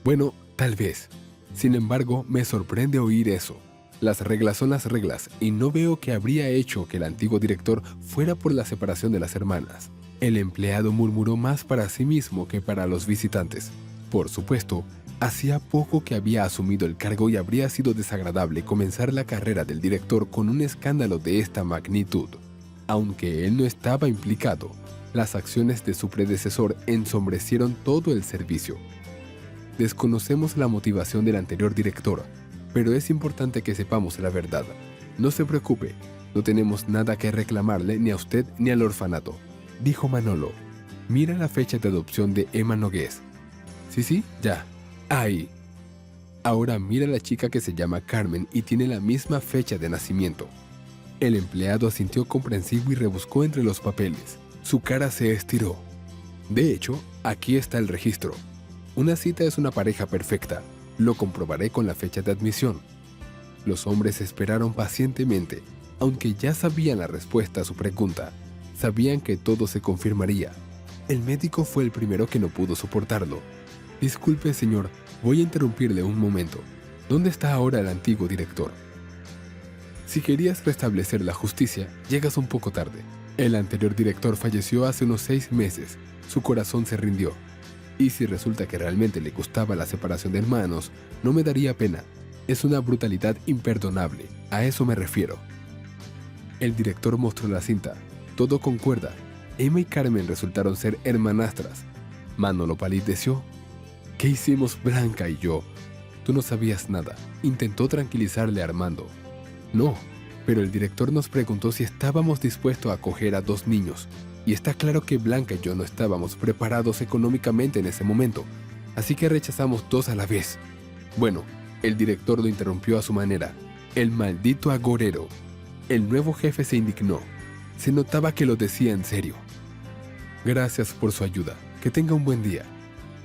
Bueno, tal vez. Sin embargo, me sorprende oír eso. Las reglas son las reglas y no veo qué habría hecho que el antiguo director fuera por la separación de las hermanas. El empleado murmuró más para sí mismo que para los visitantes. Por supuesto, hacía poco que había asumido el cargo y habría sido desagradable comenzar la carrera del director con un escándalo de esta magnitud. Aunque él no estaba implicado, las acciones de su predecesor ensombrecieron todo el servicio. Desconocemos la motivación del anterior director, pero es importante que sepamos la verdad. No se preocupe, no tenemos nada que reclamarle ni a usted ni al orfanato, dijo Manolo. Mira la fecha de adopción de Emma Nogués. Sí, ya. Ahí. Ahora mira a la chica que se llama Carmen y tiene la misma fecha de nacimiento. El empleado asintió comprensivo y rebuscó entre los papeles. Su cara se estiró. De hecho, aquí está el registro. Una cita es una pareja perfecta. Lo comprobaré con la fecha de admisión. Los hombres esperaron pacientemente, aunque ya sabían la respuesta a su pregunta. Sabían que todo se confirmaría. El médico fue el primero que no pudo soportarlo. Disculpe, señor, voy a interrumpirle un momento. ¿Dónde está ahora el antiguo director? Si querías restablecer la justicia, llegas un poco tarde. El anterior director falleció hace unos 6 meses. Su corazón se rindió. Y si resulta que realmente le gustaba la separación de hermanos, no me daría pena. Es una brutalidad imperdonable. A eso me refiero. El director mostró la cinta. Todo concuerda. Emma y Carmen resultaron ser hermanastras. Manolo palideció. ¿Qué hicimos Blanca y yo? Tú no sabías nada. Intentó tranquilizarle a Armando. No, pero el director nos preguntó si estábamos dispuestos a acoger a 2 niños. Y está claro que Blanca y yo no estábamos preparados económicamente en ese momento. Así que rechazamos 2 a la vez. Bueno, el director lo interrumpió a su manera. El maldito agorero. El nuevo jefe se indignó. Se notaba que lo decía en serio. Gracias por su ayuda. Que tenga un buen día.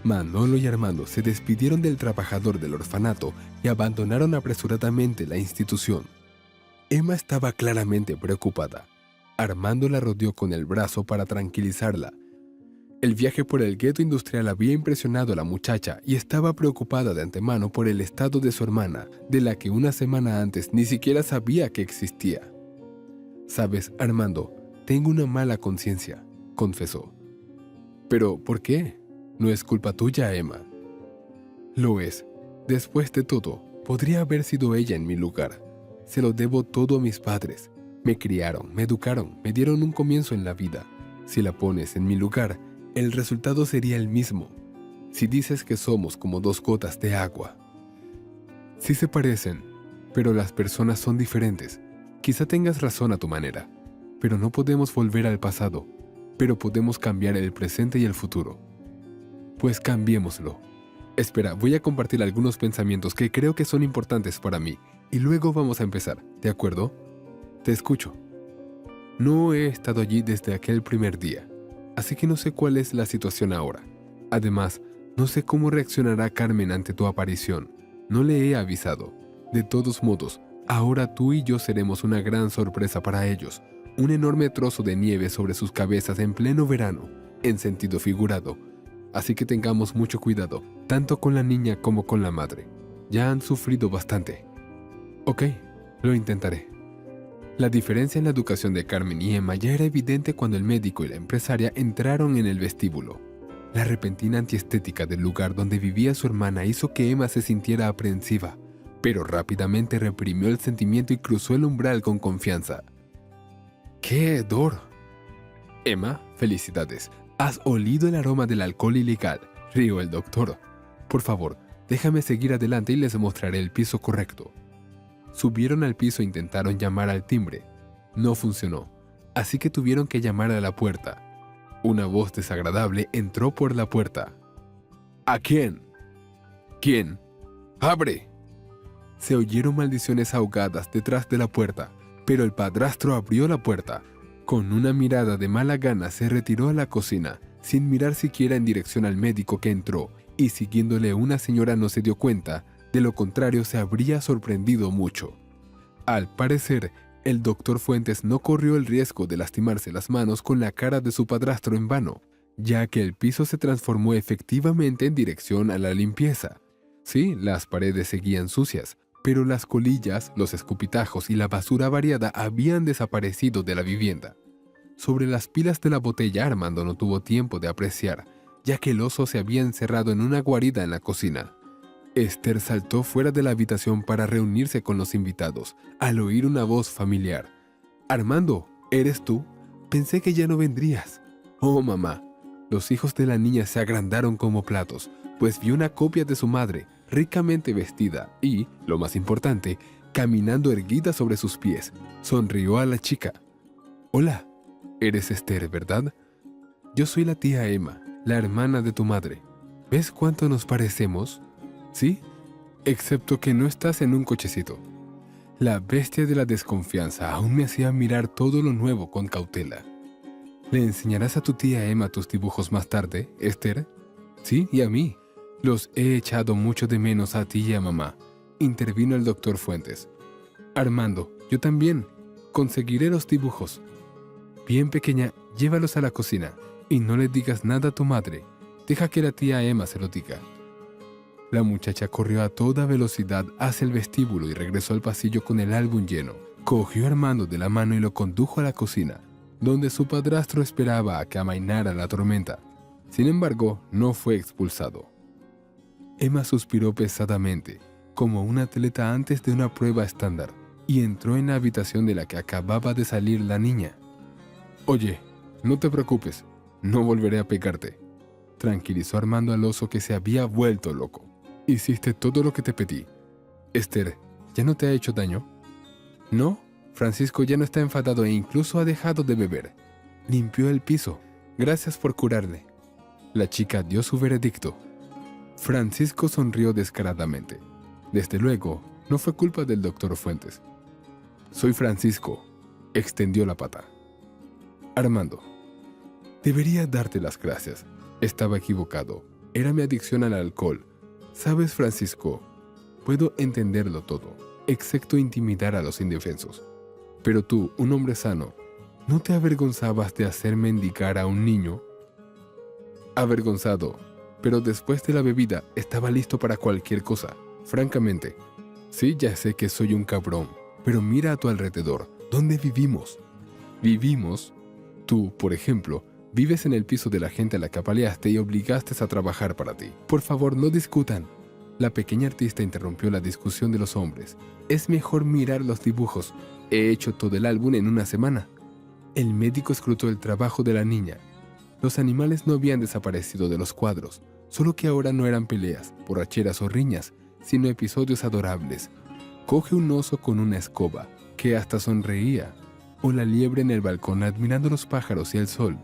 Manolo y Armando se despidieron del trabajador del orfanato y abandonaron apresuradamente la institución. Emma estaba claramente preocupada. Armando la rodeó con el brazo para tranquilizarla. El viaje por el gueto industrial había impresionado a la muchacha y estaba preocupada de antemano por el estado de su hermana, de la que una semana antes ni siquiera sabía que existía. «Sabes, Armando, tengo una mala conciencia», confesó. «¿Pero por qué? No es culpa tuya, Emma». «Lo es. Después de todo, podría haber sido ella en mi lugar. Se lo debo todo a mis padres. Me criaron, me educaron, me dieron un comienzo en la vida. Si la pones en mi lugar, el resultado sería el mismo. Si dices que somos como 2 gotas de agua». «Sí se parecen, pero las personas son diferentes. Quizá tengas razón a tu manera, pero no podemos volver al pasado, pero podemos cambiar el presente y el futuro. Pues cambiémoslo. Espera, voy a compartir algunos pensamientos que creo que son importantes para mí, y luego vamos a empezar, ¿de acuerdo? Te escucho. No he estado allí desde aquel primer día, así que no sé cuál es la situación ahora. Además, no sé cómo reaccionará Carmen ante tu aparición. No le he avisado. De todos modos, ahora tú y yo seremos una gran sorpresa para ellos. Un enorme trozo de nieve sobre sus cabezas en pleno verano, en sentido figurado. Así que tengamos mucho cuidado, tanto con la niña como con la madre. Ya han sufrido bastante. Ok, lo intentaré. La diferencia en la educación de Carmen y Emma ya era evidente cuando el médico y la empresaria entraron en el vestíbulo. La repentina antiestética del lugar donde vivía su hermana hizo que Emma se sintiera aprensiva, pero rápidamente reprimió el sentimiento y cruzó el umbral con confianza. ¡Qué hedor! Emma, felicidades. Has olido el aroma del alcohol ilegal, rió el doctor. Por favor, déjame seguir adelante y les mostraré el piso correcto. Subieron al piso e intentaron llamar al timbre. No funcionó, así que tuvieron que llamar a la puerta. Una voz desagradable entró por la puerta. ¿A quién? ¿Quién? ¡Abre! Se oyeron maldiciones ahogadas detrás de la puerta, pero el padrastro abrió la puerta. Con una mirada de mala gana se retiró a la cocina, sin mirar siquiera en dirección al médico que entró, y siguiéndole una señora no se dio cuenta, de lo contrario se habría sorprendido mucho. Al parecer, el doctor Fuentes no corrió el riesgo de lastimarse las manos con la cara de su padrastro en vano, ya que el piso se transformó efectivamente en dirección a la limpieza. Sí, las paredes seguían sucias, pero las colillas, los escupitajos y la basura variada habían desaparecido de la vivienda. Sobre las pilas de la botella Armando no tuvo tiempo de apreciar, ya que el oso se había encerrado en una guarida en la cocina. Esther saltó fuera de la habitación para reunirse con los invitados, al oír una voz familiar. «Armando, ¿eres tú? Pensé que ya no vendrías». «Oh, mamá». Los hijos de la niña se agrandaron como platos, pues vio una copia de su madre, ricamente vestida y, lo más importante, caminando erguida sobre sus pies. Sonrió a la chica. «Hola, eres Esther, ¿verdad? Yo soy la tía Emma, la hermana de tu madre. ¿Ves cuánto nos parecemos? ¿Sí? Excepto que no estás en un cochecito». La bestia de la desconfianza aún me hacía mirar todo lo nuevo con cautela. ¿Le enseñarás a tu tía Emma tus dibujos más tarde, Esther? Sí, y a mí. Los he echado mucho de menos a ti y a mamá, intervino el doctor Fuentes. Armando, yo también. Conseguiré los dibujos. Bien, pequeña, llévalos a la cocina y no le digas nada a tu madre. Deja que la tía Emma se lo diga. La muchacha corrió a toda velocidad hacia el vestíbulo y regresó al pasillo con el álbum lleno. Cogió a Armando de la mano y lo condujo a la cocina, donde su padrastro esperaba a que amainara la tormenta. Sin embargo, no fue expulsado. Emma suspiró pesadamente, como un atleta antes de una prueba estándar, y entró en la habitación de la que acababa de salir la niña. «Oye, no te preocupes, no volveré a pegarte», tranquilizó Armando al oso que se había vuelto loco. «Hiciste todo lo que te pedí. Esther, ¿ya no te ha hecho daño?» «No, Francisco ya no está enfadado e incluso ha dejado de beber. Limpió el piso. Gracias por curarle». La chica dio su veredicto. Francisco sonrió descaradamente. Desde luego, no fue culpa del doctor Fuentes. «Soy Francisco», extendió la pata. «Armando, debería darte las gracias. Estaba equivocado. Era mi adicción al alcohol. ¿Sabes, Francisco? Puedo entenderlo todo, excepto intimidar a los indefensos. Pero tú, un hombre sano, ¿no te avergonzabas de hacer mendigar a un niño?» «Avergonzado, pero después de la bebida estaba listo para cualquier cosa, francamente. Sí, ya sé que soy un cabrón, pero mira a tu alrededor. ¿Dónde vivimos?» «¿Vivimos? Tú, por ejemplo, vives en el piso de la gente a la que apaleaste y obligaste a trabajar para ti. Por favor, no discutan». La pequeña artista interrumpió la discusión de los hombres. «Es mejor mirar los dibujos. He hecho todo el álbum en una semana». El médico escrutó el trabajo de la niña. Los animales no habían desaparecido de los cuadros, solo que ahora no eran peleas, borracheras o riñas, sino episodios adorables. Coge un oso con una escoba, que hasta sonreía, o la liebre en el balcón admirando los pájaros y el sol.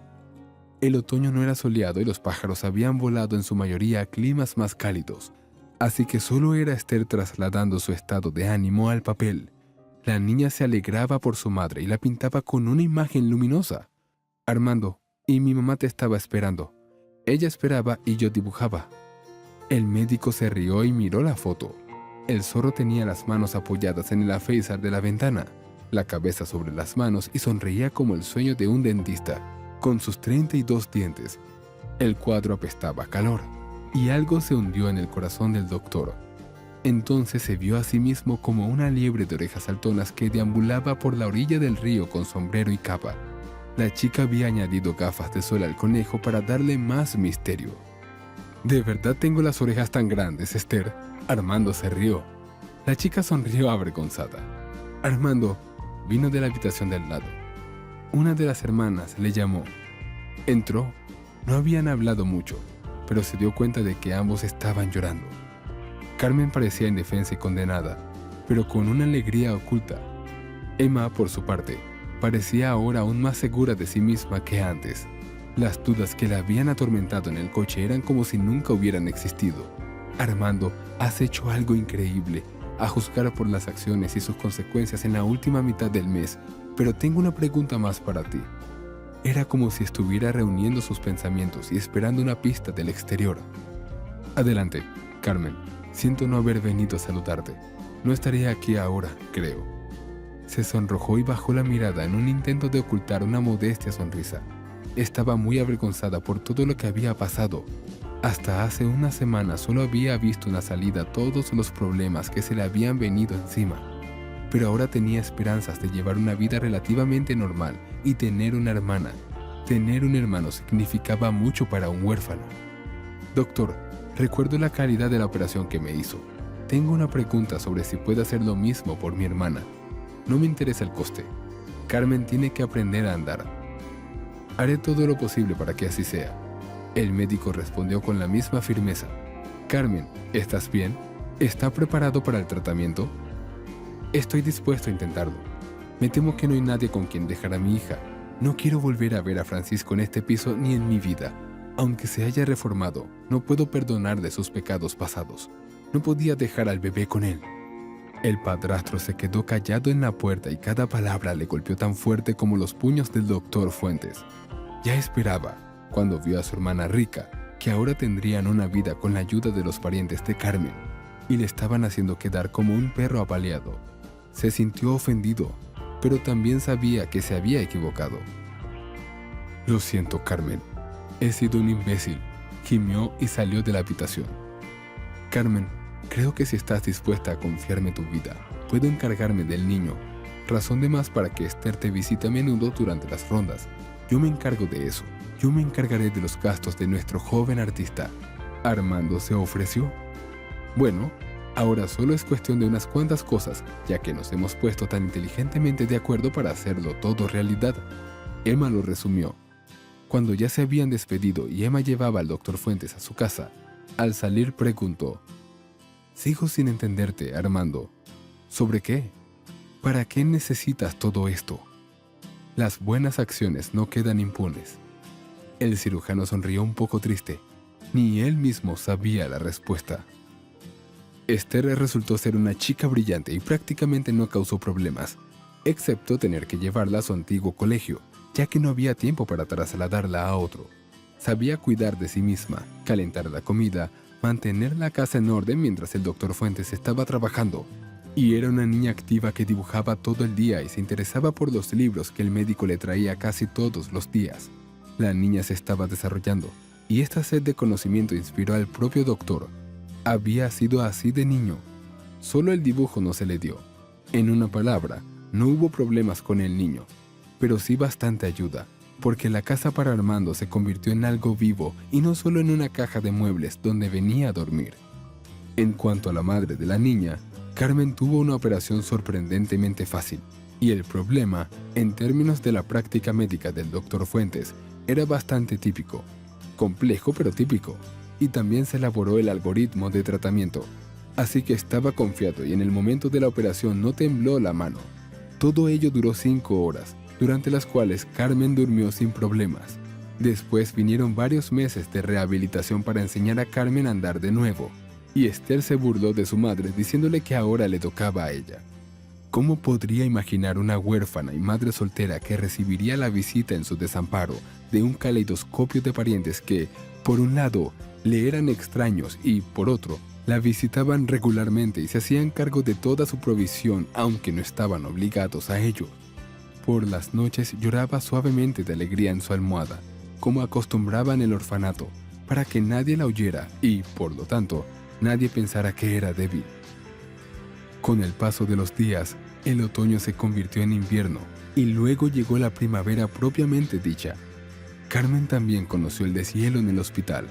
El otoño no era soleado y los pájaros habían volado en su mayoría a climas más cálidos, así que solo era Esther trasladando su estado de ánimo al papel. La niña se alegraba por su madre y la pintaba con una imagen luminosa. «Armando, y mi mamá te estaba esperando. Ella esperaba y yo dibujaba». El médico se rió y miró la foto. El zorro tenía las manos apoyadas en el alféizar de la ventana, la cabeza sobre las manos y sonreía como el sueño de un dentista, con sus 32 dientes. El cuadro apestaba a calor, y algo se hundió en el corazón del doctor. Entonces se vio a sí mismo como una liebre de orejas saltonas que deambulaba por la orilla del río con sombrero y capa. La chica había añadido gafas de sol al conejo para darle más misterio. «¿De verdad tengo las orejas tan grandes, Esther?» Armando se rió. La chica sonrió avergonzada. Armando vino de la habitación del lado. Una de las hermanas le llamó. Entró. No habían hablado mucho, pero se dio cuenta de que ambos estaban llorando. Carmen parecía indefensa y condenada, pero con una alegría oculta. Emma, por su parte, parecía ahora aún más segura de sí misma que antes. Las dudas que la habían atormentado en el coche eran como si nunca hubieran existido. «Armando, has hecho algo increíble, a juzgar por las acciones y sus consecuencias en la última mitad del mes, pero tengo una pregunta más para ti». Era como si estuviera reuniendo sus pensamientos y esperando una pista del exterior. «Adelante, Carmen. Siento no haber venido a saludarte. No estaría aquí ahora, creo». Se sonrojó y bajó la mirada en un intento de ocultar una modestia sonrisa. Estaba muy avergonzada por todo lo que había pasado. Hasta hace una semana solo había visto una salida a todos los problemas que se le habían venido encima. Pero ahora tenía esperanzas de llevar una vida relativamente normal y tener una hermana. Tener un hermano significaba mucho para un huérfano. «Doctor, recuerdo la calidad de la operación que me hizo. Tengo una pregunta sobre si puede hacer lo mismo por mi hermana. No me interesa el coste. Carmen tiene que aprender a andar. Haré todo lo posible para que así sea». El médico respondió con la misma firmeza. «Carmen, ¿estás bien? ¿Está preparado para el tratamiento?» «Estoy dispuesto a intentarlo. Me temo que no hay nadie con quien dejar a mi hija. No quiero volver a ver a Francisco en este piso ni en mi vida. Aunque se haya reformado, no puedo perdonarle sus pecados pasados. No podía dejar al bebé con él». El padrastro se quedó callado en la puerta y cada palabra le golpeó tan fuerte como los puños del doctor Fuentes. Ya esperaba, cuando vio a su hermana rica, que ahora tendrían una vida con la ayuda de los parientes de Carmen, y le estaban haciendo quedar como un perro apaleado. Se sintió ofendido, pero también sabía que se había equivocado. «Lo siento, Carmen. He sido un imbécil», gimió y salió de la habitación. «Carmen, creo que si estás dispuesta a confiarme tu vida, puedo encargarme del niño. Razón de más para que Esther te visite a menudo durante las rondas. Yo me encargo de eso. Yo me encargaré de los gastos de nuestro joven artista». Armando se ofreció. «Bueno, ahora solo es cuestión de unas cuantas cosas, ya que nos hemos puesto tan inteligentemente de acuerdo para hacerlo todo realidad». Emma lo resumió. Cuando ya se habían despedido y Emma llevaba al Dr. Fuentes a su casa, al salir preguntó: «Sigo sin entenderte, Armando. ¿Sobre qué? ¿Para qué necesitas todo esto? Las buenas acciones no quedan impunes». El cirujano sonrió un poco triste. Ni él mismo sabía la respuesta. Esther resultó ser una chica brillante y prácticamente no causó problemas, excepto tener que llevarla a su antiguo colegio, ya que no había tiempo para trasladarla a otro. Sabía cuidar de sí misma, calentar la comida, mantener la casa en orden mientras el Dr. Fuentes estaba trabajando, y era una niña activa que dibujaba todo el día y se interesaba por los libros que el médico le traía casi todos los días. La niña se estaba desarrollando, y esta sed de conocimiento inspiró al propio doctor. Había sido así de niño. Solo el dibujo no se le dio. En una palabra, no hubo problemas con el niño, pero sí bastante ayuda, porque la casa para Armando se convirtió en algo vivo y no solo en una caja de muebles donde venía a dormir. En cuanto a la madre de la niña, Carmen tuvo una operación sorprendentemente fácil, y el problema, en términos de la práctica médica del Dr. Fuentes, era bastante típico, complejo pero típico, y también se elaboró el algoritmo de tratamiento, así que estaba confiado y en el momento de la operación no tembló la mano. Todo ello duró 5 horas, durante las cuales Carmen durmió sin problemas. Después vinieron varios meses de rehabilitación para enseñar a Carmen a andar de nuevo, y Esther se burló de su madre diciéndole que ahora le tocaba a ella. ¿Cómo podría imaginar una huérfana y madre soltera que recibiría la visita en su desamparo de un caleidoscopio de parientes que, por un lado, le eran extraños y, por otro, la visitaban regularmente y se hacían cargo de toda su provisión aunque no estaban obligados a ello? Por las noches lloraba suavemente de alegría en su almohada, como acostumbraba en el orfanato, para que nadie la oyera y, por lo tanto, nadie pensara que era débil. Con el paso de los días, el otoño se convirtió en invierno y luego llegó la primavera propiamente dicha. Carmen también conoció el deshielo en el hospital.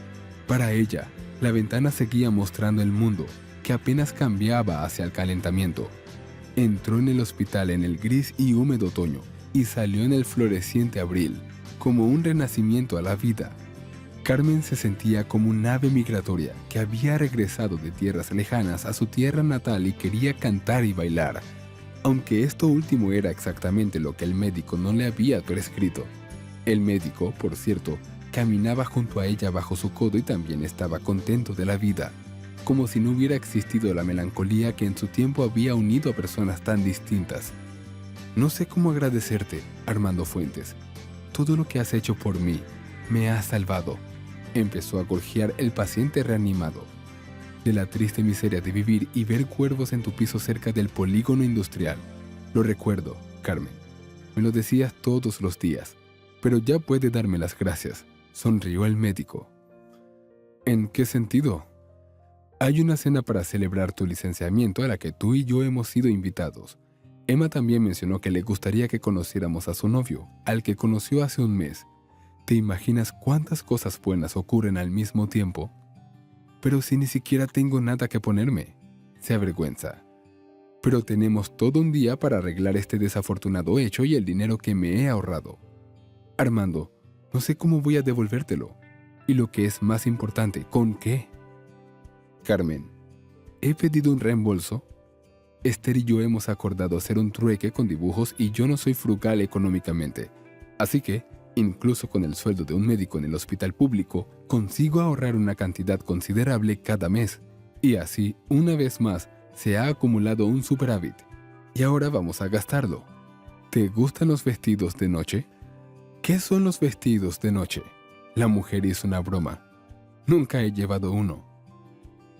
Para ella, la ventana seguía mostrando el mundo, que apenas cambiaba hacia el calentamiento. Entró en el hospital en el gris y húmedo otoño y salió en el floreciente abril, como un renacimiento a la vida. Carmen se sentía como un ave migratoria que había regresado de tierras lejanas a su tierra natal y quería cantar y bailar, aunque esto último era exactamente lo que el médico no le había prescrito. El médico, por cierto, caminaba junto a ella bajo su codo y también estaba contento de la vida, como si no hubiera existido la melancolía que en su tiempo había unido a personas tan distintas. «No sé cómo agradecerte, Armando Fuentes. Todo lo que has hecho por mí me ha salvado», empezó a gorjear el paciente reanimado. «De la triste miseria de vivir y ver cuervos en tu piso cerca del polígono industrial. Lo recuerdo, Carmen. Me lo decías todos los días, pero ya puede darme las gracias», sonrió el médico. «¿En qué sentido?» «Hay una cena para celebrar tu licenciamiento a la que tú y yo hemos sido invitados. Emma también mencionó que le gustaría que conociéramos a su novio, al que conoció hace un mes. ¿Te imaginas cuántas cosas buenas ocurren al mismo tiempo?» «Pero si ni siquiera tengo nada que ponerme», se avergüenza. «Pero tenemos todo un día para arreglar este desafortunado hecho y el dinero que me he ahorrado. Armando, no sé cómo voy a devolvértelo. Y lo que es más importante, ¿con qué?» «Carmen, he pedido un reembolso. Esther y yo hemos acordado hacer un trueque con dibujos y yo no soy frugal económicamente. Así que, incluso con el sueldo de un médico en el hospital público, consigo ahorrar una cantidad considerable cada mes. Y así, una vez más, se ha acumulado un superávit. Y ahora vamos a gastarlo. ¿Te gustan los vestidos de noche?» ¿Qué son los vestidos de noche? La mujer hizo una broma. Nunca he llevado uno.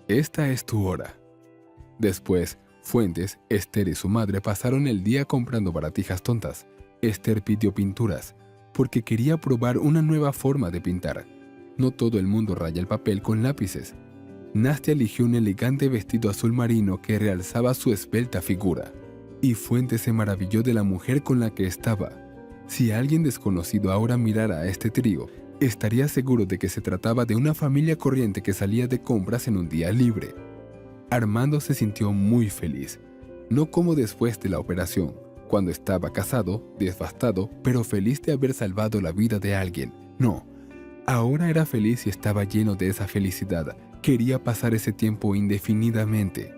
Esta es tu hora. Después, Fuentes, Esther y su madre pasaron el día comprando baratijas tontas. Esther pidió pinturas, porque quería probar una nueva forma de pintar. No todo el mundo raya el papel con lápices. Nastia eligió un elegante vestido azul marino que realzaba su esbelta figura. Y Fuentes se maravilló de la mujer con la que estaba. Si alguien desconocido ahora mirara a este trío, estaría seguro de que se trataba de una familia corriente que salía de compras en un día libre. Armando se sintió muy feliz, no como después de la operación, cuando estaba casado, devastado, pero feliz de haber salvado la vida de alguien. No, ahora era feliz y estaba lleno de esa felicidad. Quería pasar ese tiempo indefinidamente.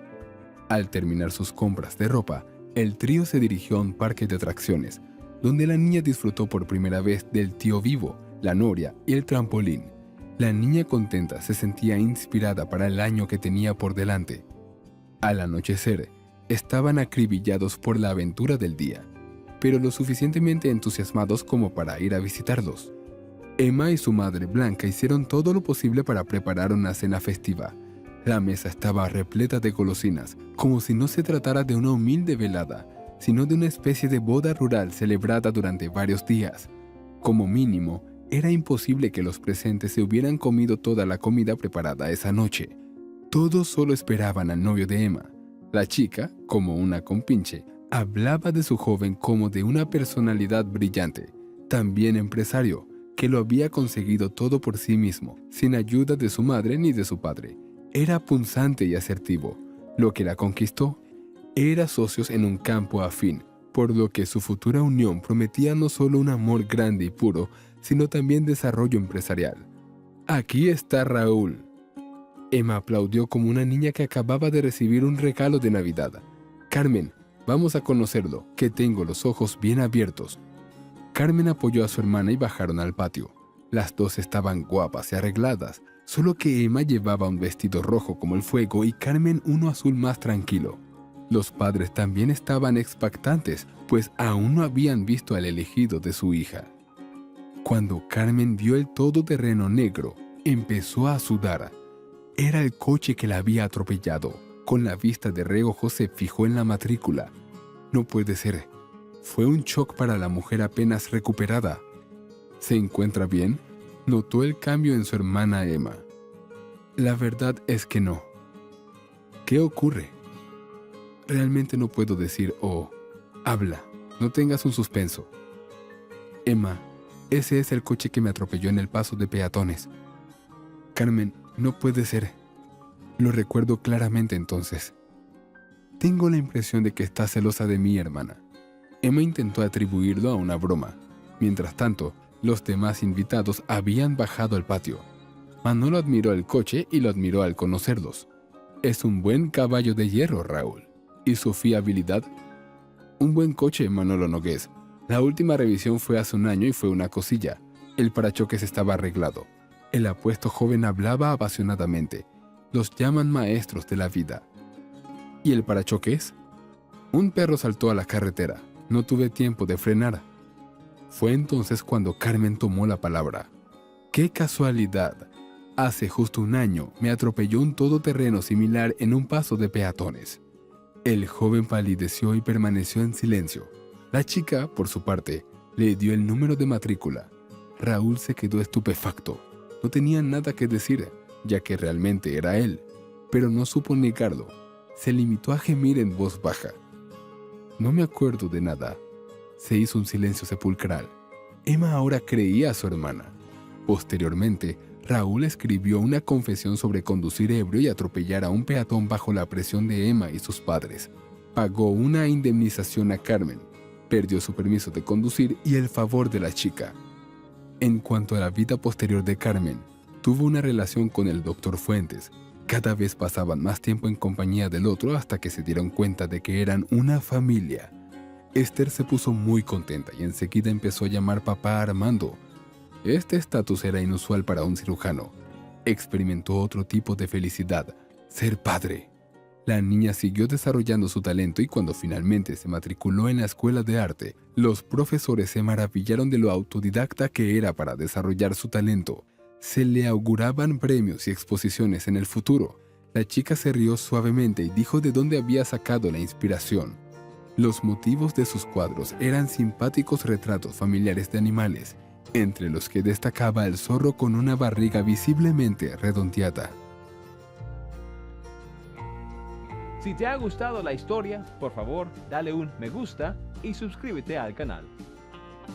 Al terminar sus compras de ropa, el trío se dirigió a un parque de atracciones, donde la niña disfrutó por primera vez del tío vivo, la noria y el trampolín. La niña contenta se sentía inspirada para el año que tenía por delante. Al anochecer, estaban acribillados por la aventura del día, pero lo suficientemente entusiasmados como para ir a visitarlos. Emma y su madre Blanca hicieron todo lo posible para preparar una cena festiva. La mesa estaba repleta de golosinas, como si no se tratara de una humilde velada, sino de una especie de boda rural celebrada durante varios días. Como mínimo, era imposible que los presentes se hubieran comido toda la comida preparada esa noche. Todos solo esperaban al novio de Emma. La chica, como una compinche, hablaba de su joven como de una personalidad brillante, también empresario, que lo había conseguido todo por sí mismo, sin ayuda de su madre ni de su padre. Era punzante y asertivo. Lo que la conquistó era socios en un campo afín, por lo que su futura unión prometía no solo un amor grande y puro, sino también desarrollo empresarial. «Aquí está Raúl». Emma aplaudió como una niña que acababa de recibir un regalo de Navidad. «Carmen, vamos a conocerlo, que tengo los ojos bien abiertos». Carmen apoyó a su hermana y bajaron al patio. Las dos estaban guapas y arregladas, solo que Emma llevaba un vestido rojo como el fuego y Carmen uno azul más tranquilo. Los padres también estaban expectantes, pues aún no habían visto al elegido de su hija. Cuando Carmen vio el todoterreno negro, empezó a sudar. Era el coche que la había atropellado. Con la vista de reojo se fijó en la matrícula. No puede ser. Fue un shock para la mujer apenas recuperada. ¿Se encuentra bien?, notó el cambio en su hermana Emma. La verdad es que no. ¿Qué ocurre? Realmente no puedo decir, habla, no tengas un suspenso. Emma, ese es el coche que me atropelló en el paso de peatones. Carmen, no puede ser. Lo recuerdo claramente entonces. Tengo la impresión de que está celosa de mí, hermana. Emma intentó atribuirlo a una broma. Mientras tanto, los demás invitados habían bajado al patio. Manolo admiró el coche y lo admiró al conocerlos. Es un buen caballo de hierro, Raúl. ¿Y su fiabilidad? Un buen coche, Manolo Nogués. La última revisión fue hace un año y fue una cosilla. El parachoques estaba arreglado. El apuesto joven hablaba apasionadamente. Los llaman maestros de la vida. ¿Y el parachoques? Un perro saltó a la carretera. No tuve tiempo de frenar. Fue entonces cuando Carmen tomó la palabra. ¡Qué casualidad! Hace justo un año me atropelló un todoterreno similar en un paso de peatones. El joven palideció y permaneció en silencio. La chica, por su parte, le dio el número de matrícula. Raúl se quedó estupefacto. No tenía nada que decir, ya que realmente era él, pero no supo negarlo. Se limitó a gemir en voz baja. No me acuerdo de nada. Se hizo un silencio sepulcral. Emma ahora creía a su hermana. Posteriormente, Raúl escribió una confesión sobre conducir ebrio y atropellar a un peatón bajo la presión de Emma y sus padres. Pagó una indemnización a Carmen, perdió su permiso de conducir y el favor de la chica. En cuanto a la vida posterior de Carmen, tuvo una relación con el doctor Fuentes. Cada vez pasaban más tiempo en compañía del otro hasta que se dieron cuenta de que eran una familia. Esther se puso muy contenta y enseguida empezó a llamar papá a Armando. Este estatus era inusual para un cirujano. Experimentó otro tipo de felicidad, ser padre. La niña siguió desarrollando su talento y cuando finalmente se matriculó en la escuela de arte, los profesores se maravillaron de lo autodidacta que era para desarrollar su talento. Se le auguraban premios y exposiciones en el futuro. La chica se rió suavemente y dijo de dónde había sacado la inspiración. Los motivos de sus cuadros eran simpáticos retratos familiares de animales, entre los que destacaba el zorro con una barriga visiblemente redondeada. Si te ha gustado la historia, por favor, dale un me gusta y suscríbete al canal.